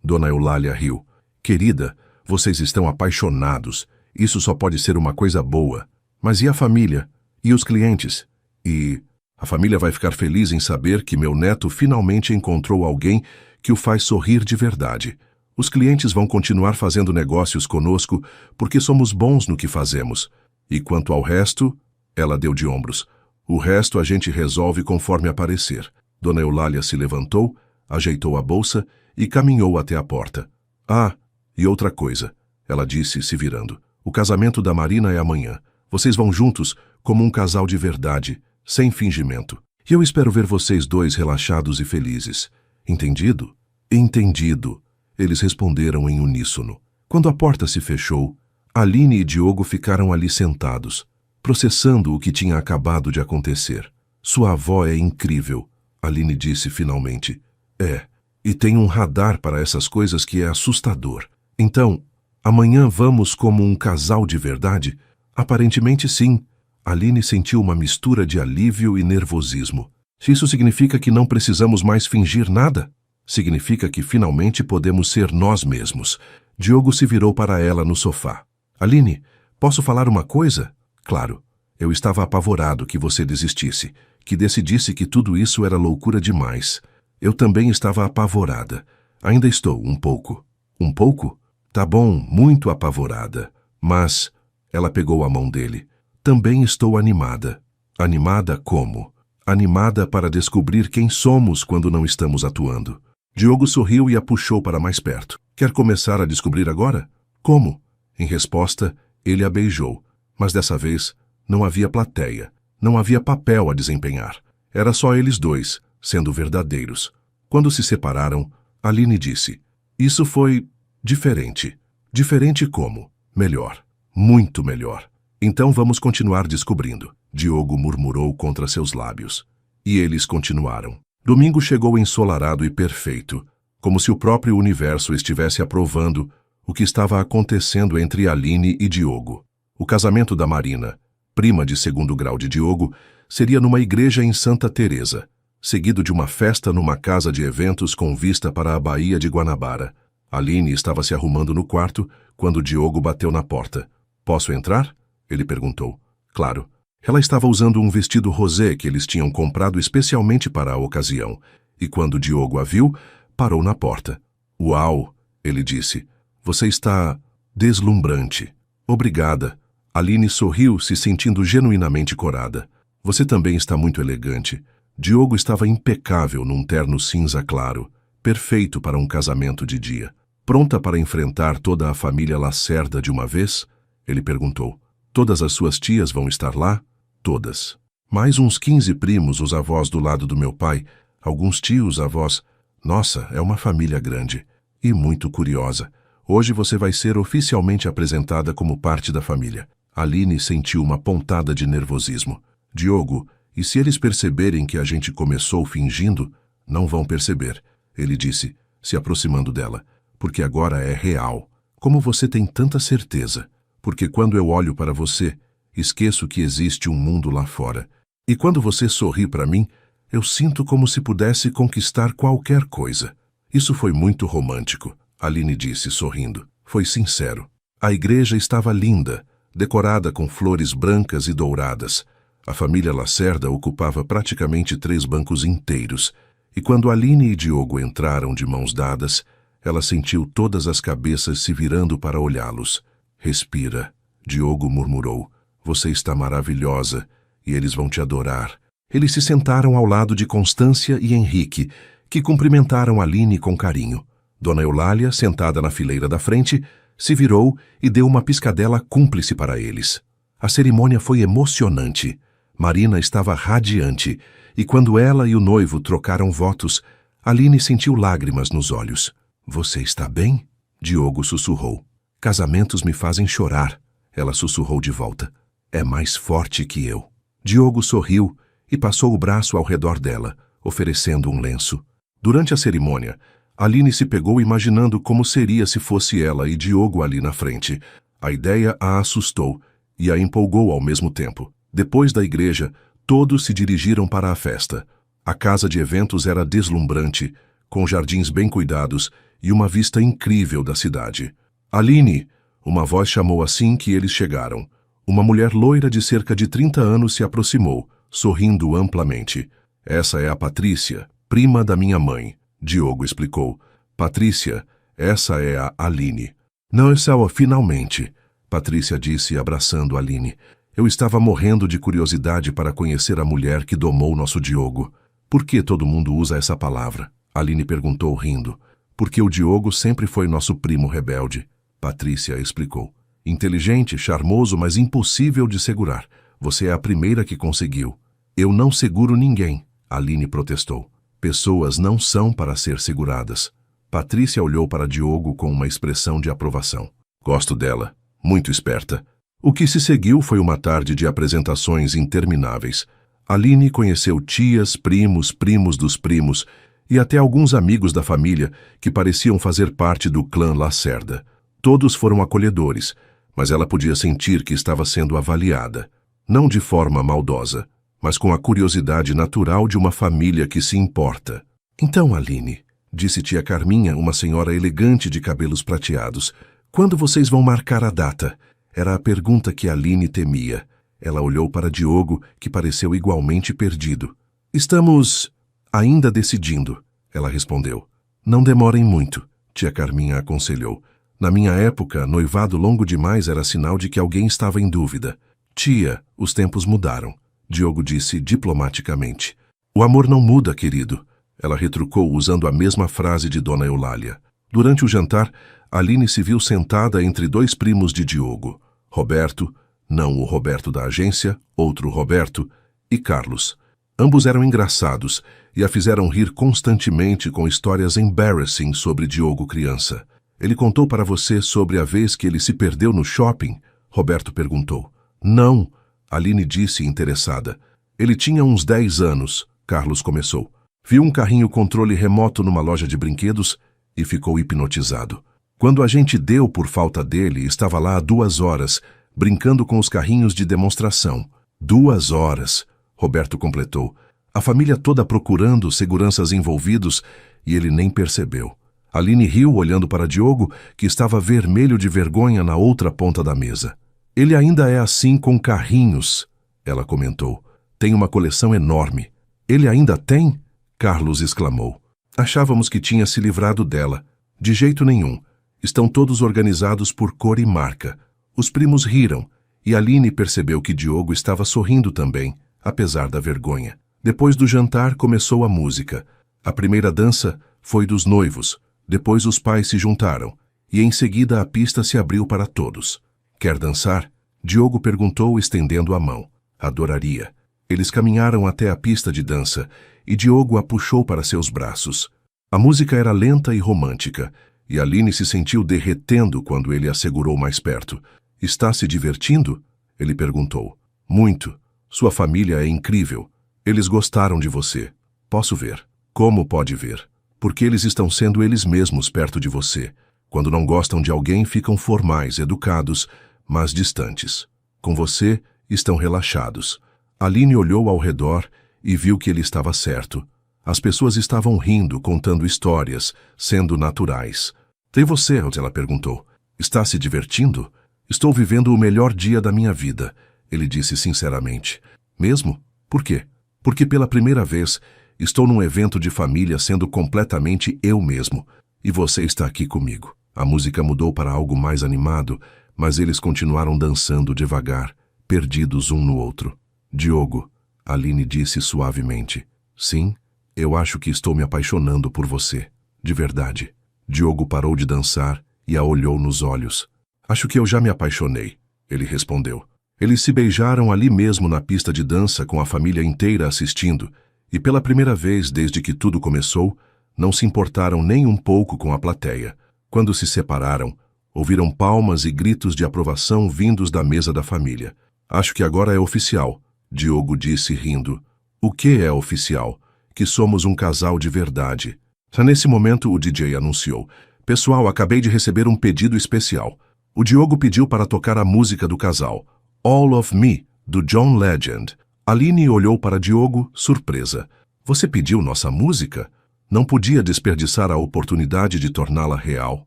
Dona Eulália riu. Querida, vocês estão apaixonados. Isso só pode ser uma coisa boa. Mas e a família? E os clientes? E a família vai ficar feliz em saber que meu neto finalmente encontrou alguém que o faz sorrir de verdade. Os clientes vão continuar fazendo negócios conosco porque somos bons no que fazemos. E quanto ao resto, ela deu de ombros. O resto a gente resolve conforme aparecer. Dona Eulália se levantou, ajeitou a bolsa e caminhou até a porta. Ah, e outra coisa, ela disse, se virando. O casamento da Marina é amanhã. Vocês vão juntos como um casal de verdade, sem fingimento. E eu espero ver vocês dois relaxados e felizes. Entendido? Entendido. Eles responderam em uníssono. Quando a porta se fechou, Aline e Diogo ficaram ali sentados, processando o que tinha acabado de acontecer. Sua avó é incrível, Aline disse finalmente. É, e tem um radar para essas coisas que é assustador. Então, amanhã vamos como um casal de verdade? Aparentemente sim. Aline sentiu uma mistura de alívio e nervosismo. Isso significa que não precisamos mais fingir nada? Significa que finalmente podemos ser nós mesmos. Diogo se virou para ela no sofá. Aline, posso falar uma coisa? Claro. Eu estava apavorado que você desistisse, que decidisse que tudo isso era loucura demais. Eu também estava apavorada. Ainda estou, um pouco. Um pouco? Tá bom, muito apavorada. Mas... Ela pegou a mão dele. Também estou animada. Animada como? Animada para descobrir quem somos quando não estamos atuando. Diogo sorriu e a puxou para mais perto. Quer começar a descobrir agora? Como? Em resposta, ele a beijou. Mas dessa vez, não havia plateia. Não havia papel a desempenhar. Era só eles dois, sendo verdadeiros. Quando se separaram, Aline disse: Isso foi diferente. Diferente como? Melhor. Muito melhor. Então vamos continuar descobrindo. Diogo murmurou contra seus lábios. E eles continuaram. Domingo chegou ensolarado e perfeito, como se o próprio universo estivesse aprovando o que estava acontecendo entre Aline e Diogo. O casamento da Marina, prima de segundo grau de Diogo, seria numa igreja em Santa Teresa, seguido de uma festa numa casa de eventos com vista para a Baía de Guanabara. Aline estava se arrumando no quarto quando Diogo bateu na porta. Posso entrar? Ele perguntou. Claro. Ela estava usando um vestido rosé que eles tinham comprado especialmente para a ocasião, e quando Diogo a viu, parou na porta. Uau, ele disse. Você está deslumbrante. Obrigada. Aline sorriu, se sentindo genuinamente corada. Você também está muito elegante. Diogo estava impecável num terno cinza claro, perfeito para um casamento de dia. Pronta para enfrentar toda a família Lacerda de uma vez? Ele perguntou. Todas as suas tias vão estar lá? Todas. Mais uns 15 primos, os avós do lado do meu pai, alguns tios, avós. Nossa, é uma família grande. E muito curiosa. Hoje você vai ser oficialmente apresentada como parte da família. Aline sentiu uma pontada de nervosismo. Diogo, e se eles perceberem que a gente começou fingindo? Não vão perceber, ele disse, se aproximando dela. Porque agora é real. Como você tem tanta certeza? Porque quando eu olho para você, esqueço que existe um mundo lá fora. E quando você sorri para mim, eu sinto como se pudesse conquistar qualquer coisa. Isso foi muito romântico, Aline disse, sorrindo. Foi sincero. A igreja estava linda, decorada com flores brancas e douradas. A família Lacerda ocupava praticamente 3 bancos inteiros. E quando Aline e Diogo entraram de mãos dadas, ela sentiu todas as cabeças se virando para olhá-los. Respira, Diogo murmurou. Você está maravilhosa, e eles vão te adorar. Eles se sentaram ao lado de Constância e Henrique, que cumprimentaram Aline com carinho. Dona Eulália, sentada na fileira da frente, se virou e deu uma piscadela cúmplice para eles. A cerimônia foi emocionante. Marina estava radiante, e quando ela e o noivo trocaram votos, Aline sentiu lágrimas nos olhos. Você está bem? Diogo sussurrou. Casamentos me fazem chorar, ela sussurrou de volta. É mais forte que eu. Diogo sorriu e passou o braço ao redor dela, oferecendo um lenço. Durante a cerimônia, Aline se pegou imaginando como seria se fosse ela e Diogo ali na frente. A ideia a assustou e a empolgou ao mesmo tempo. Depois da igreja, todos se dirigiram para a festa. A casa de eventos era deslumbrante, com jardins bem cuidados e uma vista incrível da cidade. Aline! Uma voz chamou assim que eles chegaram. Uma mulher loira de cerca de 30 anos se aproximou, sorrindo amplamente. Essa é a Patrícia, prima da minha mãe, Diogo explicou. Patrícia, Essa é a Aline. Não, essa é finalmente, Patrícia disse, abraçando Aline. Eu estava morrendo de curiosidade para conhecer a mulher que domou nosso Diogo. Por que todo mundo usa essa palavra? Aline perguntou, rindo. Porque o Diogo sempre foi nosso primo rebelde, Patrícia explicou. Inteligente, charmoso, mas impossível de segurar. Você é a primeira que conseguiu. Eu não seguro ninguém, Aline protestou. Pessoas não são para ser seguradas. Patrícia olhou para Diogo com uma expressão de aprovação. Gosto dela. Muito esperta. O que se seguiu foi uma tarde de apresentações intermináveis. Aline conheceu tias, primos, primos dos primos e até alguns amigos da família que pareciam fazer parte do clã Lacerda. Todos foram acolhedores, mas ela podia sentir que estava sendo avaliada. Não de forma maldosa, mas com a curiosidade natural de uma família que se importa. Então, Aline, disse tia Carminha, uma senhora elegante de cabelos prateados, quando vocês vão marcar a data? Era a pergunta que Aline temia. Ela olhou para Diogo, que pareceu igualmente perdido. Estamos ainda decidindo, ela respondeu. Não demorem muito, tia Carminha aconselhou. Na minha época, noivado longo demais era sinal de que alguém estava em dúvida. Tia, os tempos mudaram, Diogo disse diplomaticamente. O amor não muda, querido, ela retrucou usando a mesma frase de Dona Eulália. Durante o jantar, Aline se viu sentada entre dois primos de Diogo, Roberto, não o Roberto da agência, outro Roberto, e Carlos. Ambos eram engraçados e a fizeram rir constantemente com histórias embarrassing sobre Diogo criança. Ele contou para você sobre a vez que ele se perdeu no shopping? Roberto perguntou. Não, Aline disse interessada. Ele tinha uns 10 anos, Carlos começou. Viu um carrinho controle remoto numa loja de brinquedos e ficou hipnotizado. Quando a gente deu por falta dele, estava lá há 2 horas, brincando com os carrinhos de demonstração. 2 horas, Roberto completou. A família toda procurando, seguranças envolvidos, e ele nem percebeu. Aline riu olhando para Diogo, que estava vermelho de vergonha na outra ponta da mesa. Ele ainda é assim com carrinhos, ela comentou. Tem uma coleção enorme. Ele ainda tem? Carlos exclamou. Achávamos que tinha se livrado dela. De jeito nenhum. Estão todos organizados por cor e marca. Os primos riram, e Aline percebeu que Diogo estava sorrindo também, apesar da vergonha. Depois do jantar começou a música. A primeira dança foi dos noivos. Depois os pais se juntaram, e em seguida a pista se abriu para todos. Quer dançar? Diogo perguntou, estendendo a mão. Adoraria. Eles caminharam até a pista de dança, e Diogo a puxou para seus braços. A música era lenta e romântica, e Aline se sentiu derretendo quando ele a segurou mais perto. Está se divertindo? Ele perguntou. Muito. Sua família é incrível. Eles gostaram de você. Posso ver. Como pode ver? Porque eles estão sendo eles mesmos perto de você. Quando não gostam de alguém, ficam formais, educados, mas distantes. Com você, estão relaxados. Aline olhou ao redor e viu que ele estava certo. As pessoas estavam rindo, contando histórias, sendo naturais. Tem você? Ela perguntou. Está se divertindo? Estou vivendo o melhor dia da minha vida, ele disse sinceramente. Mesmo? Por quê? Porque pela primeira vez estou num evento de família sendo completamente eu mesmo, e você está aqui comigo. A música mudou para algo mais animado, mas eles continuaram dançando devagar, perdidos um no outro. Diogo, Aline disse suavemente. Sim, eu acho que estou me apaixonando por você. De verdade. Diogo parou de dançar e a olhou nos olhos. Acho que eu já me apaixonei, ele respondeu. Eles se beijaram ali mesmo na pista de dança com a família inteira assistindo, e pela primeira vez desde que tudo começou, não se importaram nem um pouco com a plateia. Quando se separaram, ouviram palmas e gritos de aprovação vindos da mesa da família. Acho que agora é oficial, Diogo disse rindo. O que é oficial? Que somos um casal de verdade. Nesse momento o DJ anunciou. Pessoal, acabei de receber um pedido especial. O Diogo pediu para tocar a música do casal, All of Me, do John Legend. Aline olhou para Diogo, surpresa. Você pediu nossa música? Não podia desperdiçar a oportunidade de torná-la real.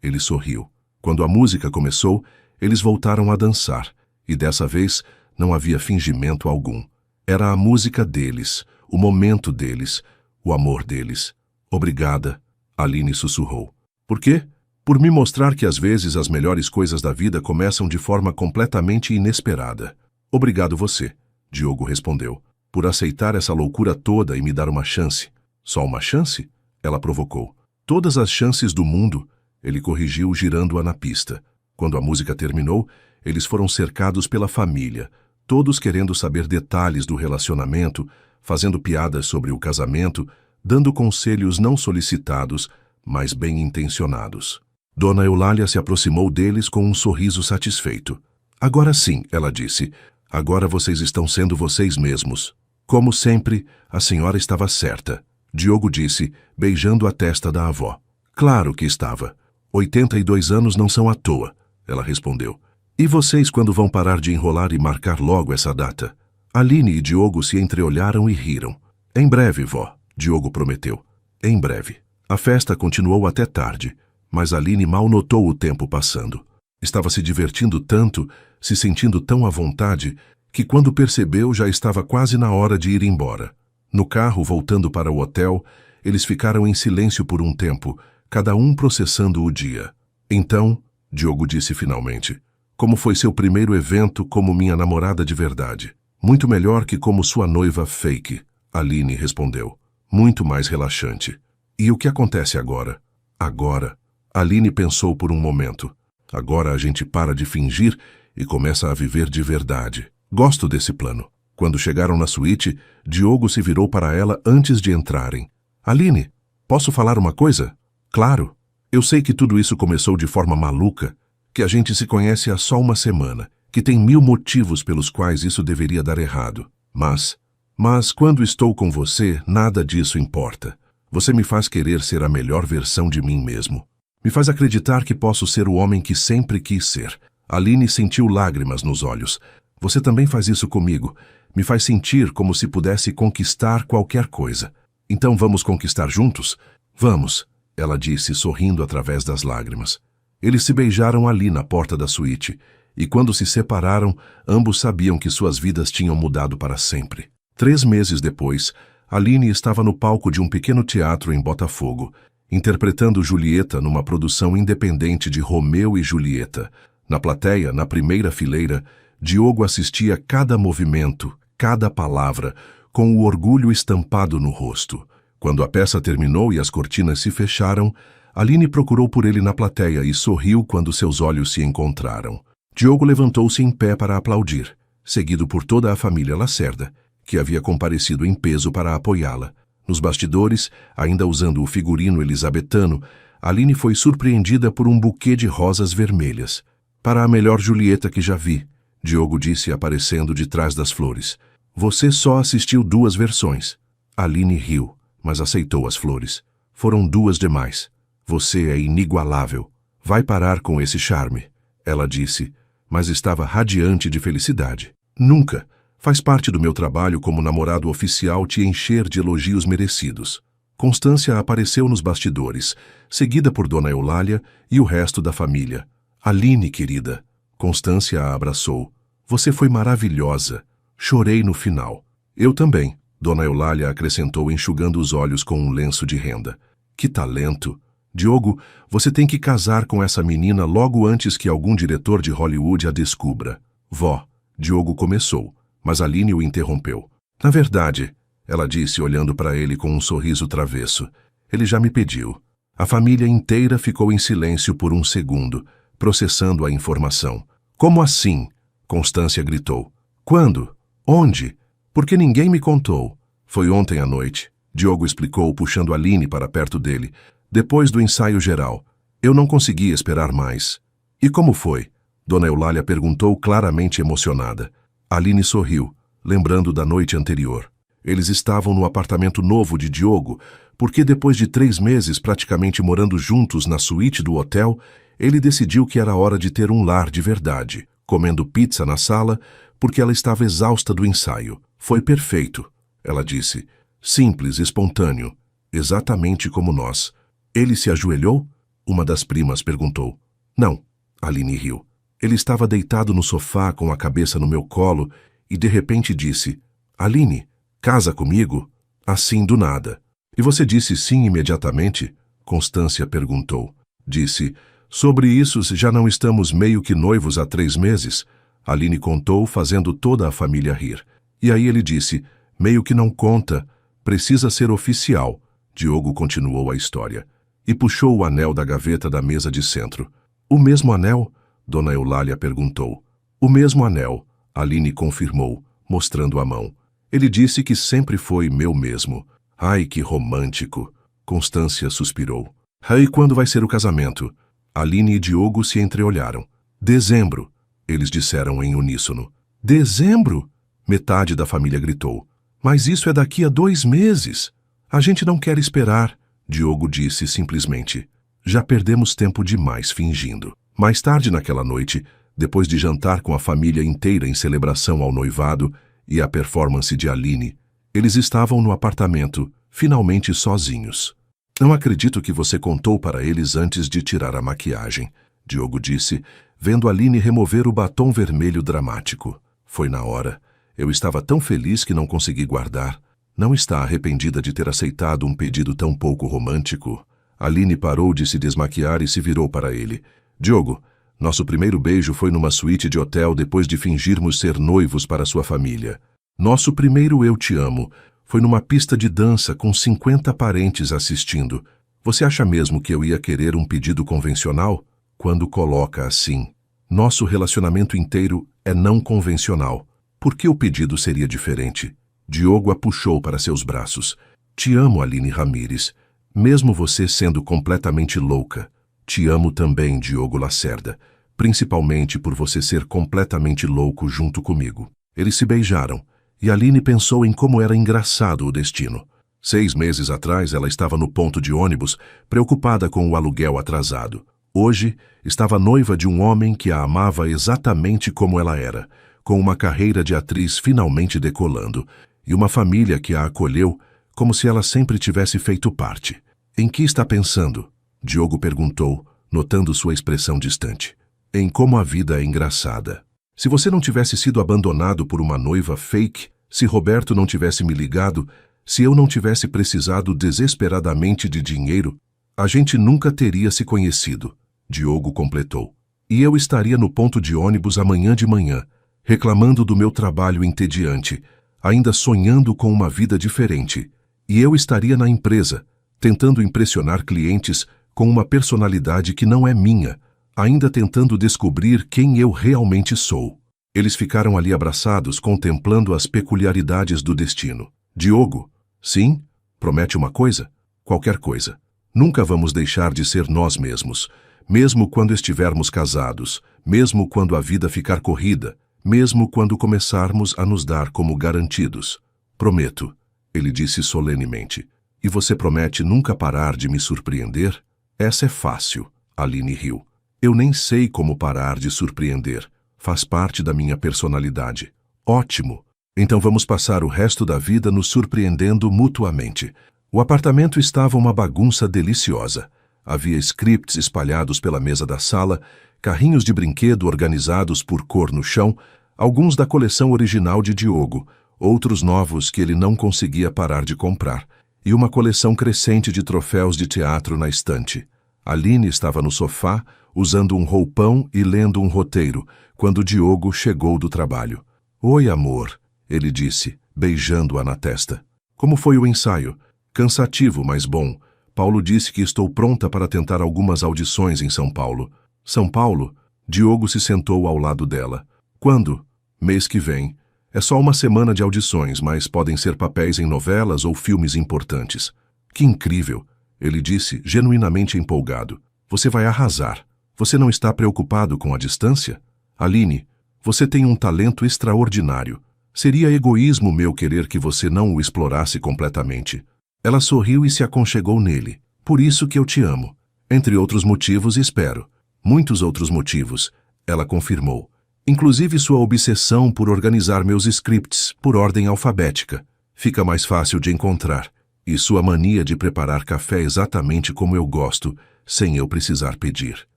Ele sorriu. Quando a música começou, eles voltaram a dançar, e dessa vez não havia fingimento algum. Era a música deles, o momento deles, o amor deles. Obrigada, Aline sussurrou. Por quê? Por me mostrar que às vezes as melhores coisas da vida começam de forma completamente inesperada. Obrigado você, Diogo respondeu, por aceitar essa loucura toda e me dar uma chance. Só uma chance? Ela provocou. Todas as chances do mundo, ele corrigiu girando-a na pista. Quando a música terminou, eles foram cercados pela família, todos querendo saber detalhes do relacionamento, fazendo piadas sobre o casamento, dando conselhos não solicitados, mas bem intencionados. Dona Eulália se aproximou deles com um sorriso satisfeito. Agora sim, ela disse, agora vocês estão sendo vocês mesmos. Como sempre, a senhora estava certa, Diogo disse, beijando a testa da avó. Claro que estava. 82 anos não são à toa, ela respondeu. E vocês quando vão parar de enrolar e marcar logo essa data? Aline e Diogo se entreolharam e riram. Em breve, vó, Diogo prometeu. Em breve. A festa continuou até tarde, mas Aline mal notou o tempo passando. Estava se divertindo tanto, se sentindo tão à vontade, que quando percebeu já estava quase na hora de ir embora. No carro, voltando para o hotel, eles ficaram em silêncio por um tempo, cada um processando o dia. Então, Diogo disse finalmente, como foi seu primeiro evento como minha namorada de verdade? Muito melhor que como sua noiva fake, Aline respondeu. Muito mais relaxante. E o que acontece agora? Agora, Aline pensou por um momento. Agora a gente para de fingir e começa a viver de verdade. Gosto desse plano. Quando chegaram na suíte, Diogo se virou para ela antes de entrarem. Aline, posso falar uma coisa? Claro. Eu sei que tudo isso começou de forma maluca, que a gente se conhece há só uma semana, que tem 1000 motivos pelos quais isso deveria dar errado. Mas quando estou com você, nada disso importa. Você me faz querer ser a melhor versão de mim mesmo. Me faz acreditar que posso ser o homem que sempre quis ser. Aline sentiu lágrimas nos olhos. Você também faz isso comigo. Me faz sentir como se pudesse conquistar qualquer coisa. Então vamos conquistar juntos? Vamos, ela disse, sorrindo através das lágrimas. Eles se beijaram ali na porta da suíte, e quando se separaram, ambos sabiam que suas vidas tinham mudado para sempre. 3 meses depois, Aline estava no palco de um pequeno teatro em Botafogo, interpretando Julieta numa produção independente de Romeu e Julieta. Na plateia, na primeira fileira, Diogo assistia cada movimento, cada palavra, com o orgulho estampado no rosto. Quando a peça terminou e as cortinas se fecharam, Aline procurou por ele na plateia e sorriu quando seus olhos se encontraram. Diogo levantou-se em pé para aplaudir, seguido por toda a família Lacerda, que havia comparecido em peso para apoiá-la. Nos bastidores, ainda usando o figurino elisabetano, Aline foi surpreendida por um buquê de rosas vermelhas. Para a melhor Julieta que já vi, Diogo disse aparecendo de trás das flores. Você só assistiu 2 versões. Aline riu, mas aceitou as flores. Foram 2 demais. Você é inigualável. Vai parar com esse charme, ela disse, mas estava radiante de felicidade. Nunca. Faz parte do meu trabalho como namorado oficial te encher de elogios merecidos. Constância apareceu nos bastidores, seguida por Dona Eulália e o resto da família. Aline, querida. Constância a abraçou. Você foi maravilhosa. Chorei no final. Eu também, Dona Eulália acrescentou enxugando os olhos com um lenço de renda. Que talento! Diogo, você tem que casar com essa menina logo antes que algum diretor de Hollywood a descubra. Vó, Diogo começou, mas Aline o interrompeu. Na verdade, ela disse olhando para ele com um sorriso travesso, ele já me pediu. A família inteira ficou em silêncio por um segundo, processando a informação. Como assim? Constância gritou. Quando? Onde? Porque ninguém me contou. Foi ontem à noite. Diogo explicou, puxando Aline para perto dele. Depois do ensaio geral. Eu não consegui esperar mais. E como foi? Dona Eulália perguntou claramente emocionada. Aline sorriu, lembrando da noite anterior. Eles estavam no apartamento novo de Diogo, porque depois de 3 meses praticamente morando juntos na suíte do hotel, ele decidiu que era hora de ter um lar de verdade, comendo pizza na sala, porque ela estava exausta do ensaio. Foi perfeito, ela disse. Simples, espontâneo, exatamente como nós. Ele se ajoelhou? Uma das primas perguntou. Não, Aline riu. Ele estava deitado no sofá com a cabeça no meu colo e de repente disse, Aline, casa comigo? Assim do nada. E você disse sim imediatamente? Constância perguntou. Disse, Sobre isso, já não estamos meio que noivos há 3 meses? Aline contou, fazendo toda a família rir. E aí ele disse, meio que não conta, precisa ser oficial. Diogo continuou a história. E puxou o anel da gaveta da mesa de centro. O mesmo anel? Dona Eulália perguntou. O mesmo anel, Aline confirmou, mostrando a mão. Ele disse que sempre foi meu mesmo. Ai, que romântico. Constância suspirou. E quando vai ser o casamento? Aline e Diogo se entreolharam. Dezembro, eles disseram em uníssono. Dezembro? Metade da família gritou. Mas isso é daqui a 2 meses. A gente não quer esperar, Diogo disse simplesmente. Já perdemos tempo demais fingindo. Mais tarde naquela noite, depois de jantar com a família inteira em celebração ao noivado e à performance de Aline, eles estavam no apartamento, finalmente sozinhos. Não acredito que você contou para eles antes de tirar a maquiagem, Diogo disse, vendo Aline remover o batom vermelho dramático. Foi na hora. Eu estava tão feliz que não consegui guardar. Não está arrependida de ter aceitado um pedido tão pouco romântico? Aline parou de se desmaquiar e se virou para ele. Diogo, nosso primeiro beijo foi numa suíte de hotel depois de fingirmos ser noivos para sua família. Nosso primeiro eu te amo foi numa pista de dança com 50 parentes assistindo. Você acha mesmo que eu ia querer um pedido convencional? Quando coloca assim, nosso relacionamento inteiro é não convencional. Por que o pedido seria diferente? Diogo a puxou para seus braços. Te amo, Aline Ramírez, mesmo você sendo completamente louca. Te amo também, Diogo Lacerda, principalmente por você ser completamente louco junto comigo. Eles se beijaram. E Aline pensou em como era engraçado o destino. 6 meses atrás, ela estava no ponto de ônibus, preocupada com o aluguel atrasado. Hoje, estava noiva de um homem que a amava exatamente como ela era, com uma carreira de atriz finalmente decolando, e uma família que a acolheu como se ela sempre tivesse feito parte. Em que está pensando? Diogo perguntou, notando sua expressão distante. Em como a vida é engraçada. Se você não tivesse sido abandonado por uma noiva fake, se Roberto não tivesse me ligado, se eu não tivesse precisado desesperadamente de dinheiro, a gente nunca teria se conhecido, Diogo completou. E eu estaria no ponto de ônibus amanhã de manhã, reclamando do meu trabalho entediante, ainda sonhando com uma vida diferente. E eu estaria na empresa, tentando impressionar clientes com uma personalidade que não é minha, ainda tentando descobrir quem eu realmente sou. Eles ficaram ali abraçados, contemplando as peculiaridades do destino. Diogo, sim? Promete uma coisa? Qualquer coisa. Nunca vamos deixar de ser nós mesmos, mesmo quando estivermos casados, mesmo quando a vida ficar corrida, mesmo quando começarmos a nos dar como garantidos. Prometo, ele disse solenemente. E você promete nunca parar de me surpreender? Essa é fácil, Aline riu. Eu nem sei como parar de surpreender. Faz parte da minha personalidade. Ótimo! Então vamos passar o resto da vida nos surpreendendo mutuamente. O apartamento estava uma bagunça deliciosa. Havia scripts espalhados pela mesa da sala, carrinhos de brinquedo organizados por cor no chão, alguns da coleção original de Diogo, outros novos que ele não conseguia parar de comprar, e uma coleção crescente de troféus de teatro na estante. Aline estava no sofá, usando um roupão e lendo um roteiro, quando Diogo chegou do trabalho. Oi, amor, ele disse, beijando-a na testa. Como foi o ensaio? Cansativo, mas bom. Paulo disse que estou pronta para tentar algumas audições em São Paulo. São Paulo? Diogo se sentou ao lado dela. Quando? Mês que vem. É só uma semana de audições, mas podem ser papéis em novelas ou filmes importantes. Que incrível, ele disse, genuinamente empolgado. Você vai arrasar. Você não está preocupado com a distância? Aline, você tem um talento extraordinário. Seria egoísmo meu querer que você não o explorasse completamente. Ela sorriu e se aconchegou nele. Por isso que eu te amo. Entre outros motivos, espero. Muitos outros motivos, ela confirmou. Inclusive sua obsessão por organizar meus scripts por ordem alfabética. Fica mais fácil de encontrar. E sua mania de preparar café exatamente como eu gosto, sem eu precisar pedir.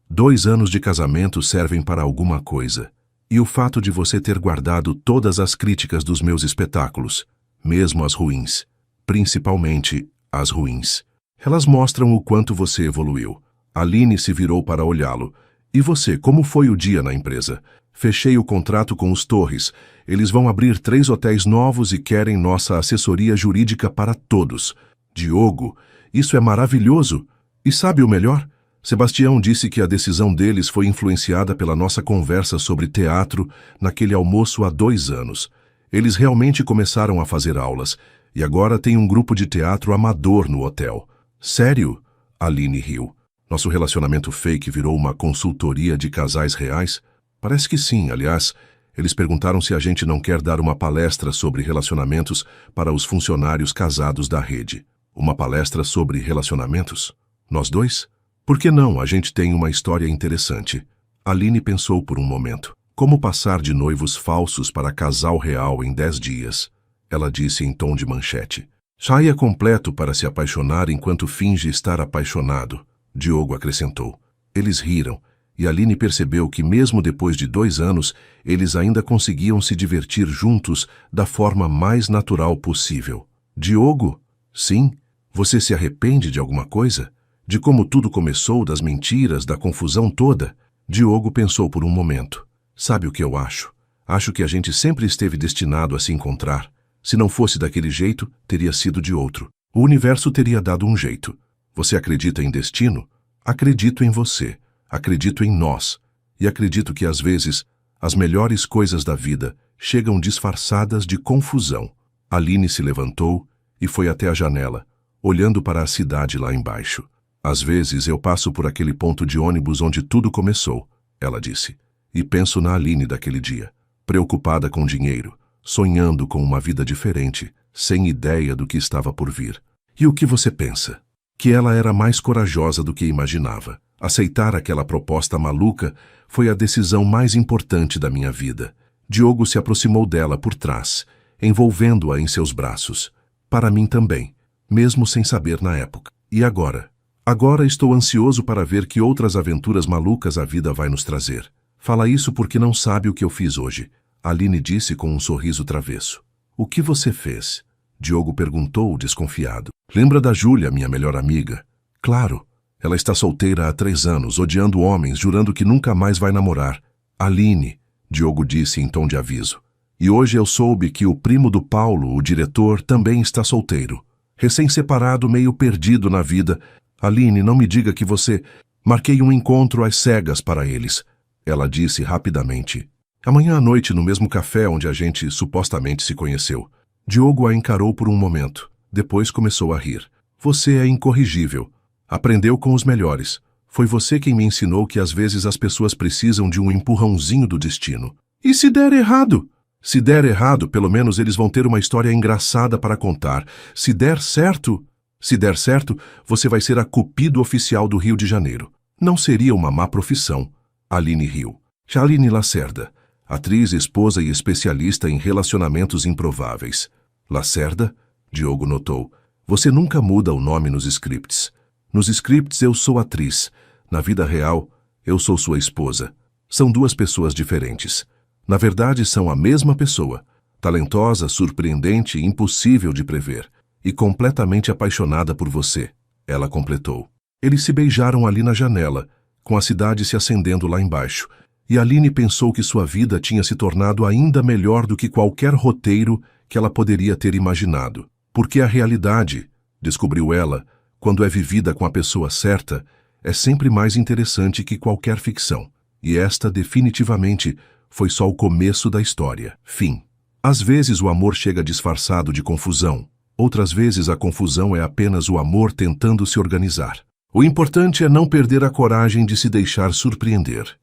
2 anos de casamento servem para alguma coisa. E o fato de você ter guardado todas as críticas dos meus espetáculos, mesmo as ruins, principalmente as ruins. Elas mostram o quanto você evoluiu. Aline se virou para olhá-lo. E você, como foi o dia na empresa? Fechei o contrato com os Torres. Eles vão abrir 3 hotéis novos e querem nossa assessoria jurídica para todos. Diogo, isso é maravilhoso. E sabe o melhor? Sebastião disse que a decisão deles foi influenciada pela nossa conversa sobre teatro naquele almoço há 2 anos. Eles realmente começaram a fazer aulas e agora tem um grupo de teatro amador no hotel. Sério? Aline riu. Nosso relacionamento fake virou uma consultoria de casais reais? Parece que sim, aliás. Eles perguntaram se a gente não quer dar uma palestra sobre relacionamentos para os funcionários casados da rede. Uma palestra sobre relacionamentos? Nós dois? Por que não? A gente tem uma história interessante. Aline pensou por um momento. Como passar de noivos falsos para casal real em 10 dias? Ela disse em tom de manchete. Saia completo para se apaixonar enquanto finge estar apaixonado. Diogo acrescentou. Eles riram, e Aline percebeu que mesmo depois de 2 anos, eles ainda conseguiam se divertir juntos da forma mais natural possível. Diogo? Sim? Você se arrepende de alguma coisa? De como tudo começou, das mentiras, da confusão toda? Diogo pensou por um momento. Sabe o que eu acho? Acho que a gente sempre esteve destinado a se encontrar. Se não fosse daquele jeito, teria sido de outro. O universo teria dado um jeito. Você acredita em destino? Acredito em você. Acredito em nós. E acredito que às vezes, as melhores coisas da vida chegam disfarçadas de confusão. Aline se levantou e foi até a janela, olhando para a cidade lá embaixo. Às vezes eu passo por aquele ponto de ônibus onde tudo começou, ela disse, e penso na Aline daquele dia, preocupada com dinheiro, sonhando com uma vida diferente, sem ideia do que estava por vir. E o que você pensa? Que ela era mais corajosa do que imaginava. Aceitar aquela proposta maluca foi a decisão mais importante da minha vida. Diogo se aproximou dela por trás, envolvendo-a em seus braços. Para mim também, mesmo sem saber na época. E agora? Agora estou ansioso para ver que outras aventuras malucas a vida vai nos trazer. Fala isso porque não sabe o que eu fiz hoje. Aline disse com um sorriso travesso. O que você fez? Diogo perguntou, desconfiado. Lembra da Júlia, minha melhor amiga? Claro. Ela está solteira há 3 anos, odiando homens, jurando que nunca mais vai namorar. Aline, Diogo disse em tom de aviso. E hoje eu soube que o primo do Paulo, o diretor, também está solteiro. Recém-separado, meio perdido na vida. Aline, não me diga que você... Marquei um encontro às cegas para eles. Ela disse rapidamente. Amanhã à noite, no mesmo café onde a gente supostamente se conheceu. Diogo a encarou por um momento. Depois começou a rir. Você é incorrigível. Aprendeu com os melhores. Foi você quem me ensinou que às vezes as pessoas precisam de um empurrãozinho do destino. E se der errado? Se der errado, pelo menos eles vão ter uma história engraçada para contar. Se der certo, você vai ser a Cupido oficial do Rio de Janeiro. Não seria uma má profissão. Aline riu. Aline Lacerda, atriz, esposa e especialista em relacionamentos improváveis. Lacerda? Diogo notou. Você nunca muda o nome nos scripts. Nos scripts eu sou atriz. Na vida real, eu sou sua esposa. São 2 pessoas diferentes. Na verdade, são a mesma pessoa. Talentosa, surpreendente, impossível de prever. E completamente apaixonada por você. Ela completou. Eles se beijaram ali na janela, com a cidade se acendendo lá embaixo. E Aline pensou que sua vida tinha se tornado ainda melhor do que qualquer roteiro que ela poderia ter imaginado. Porque a realidade, descobriu ela, quando é vivida com a pessoa certa, é sempre mais interessante que qualquer ficção. E esta, definitivamente, foi só o começo da história. Fim. Às vezes o amor chega disfarçado de confusão. Outras vezes a confusão é apenas o amor tentando se organizar. O importante é não perder a coragem de se deixar surpreender.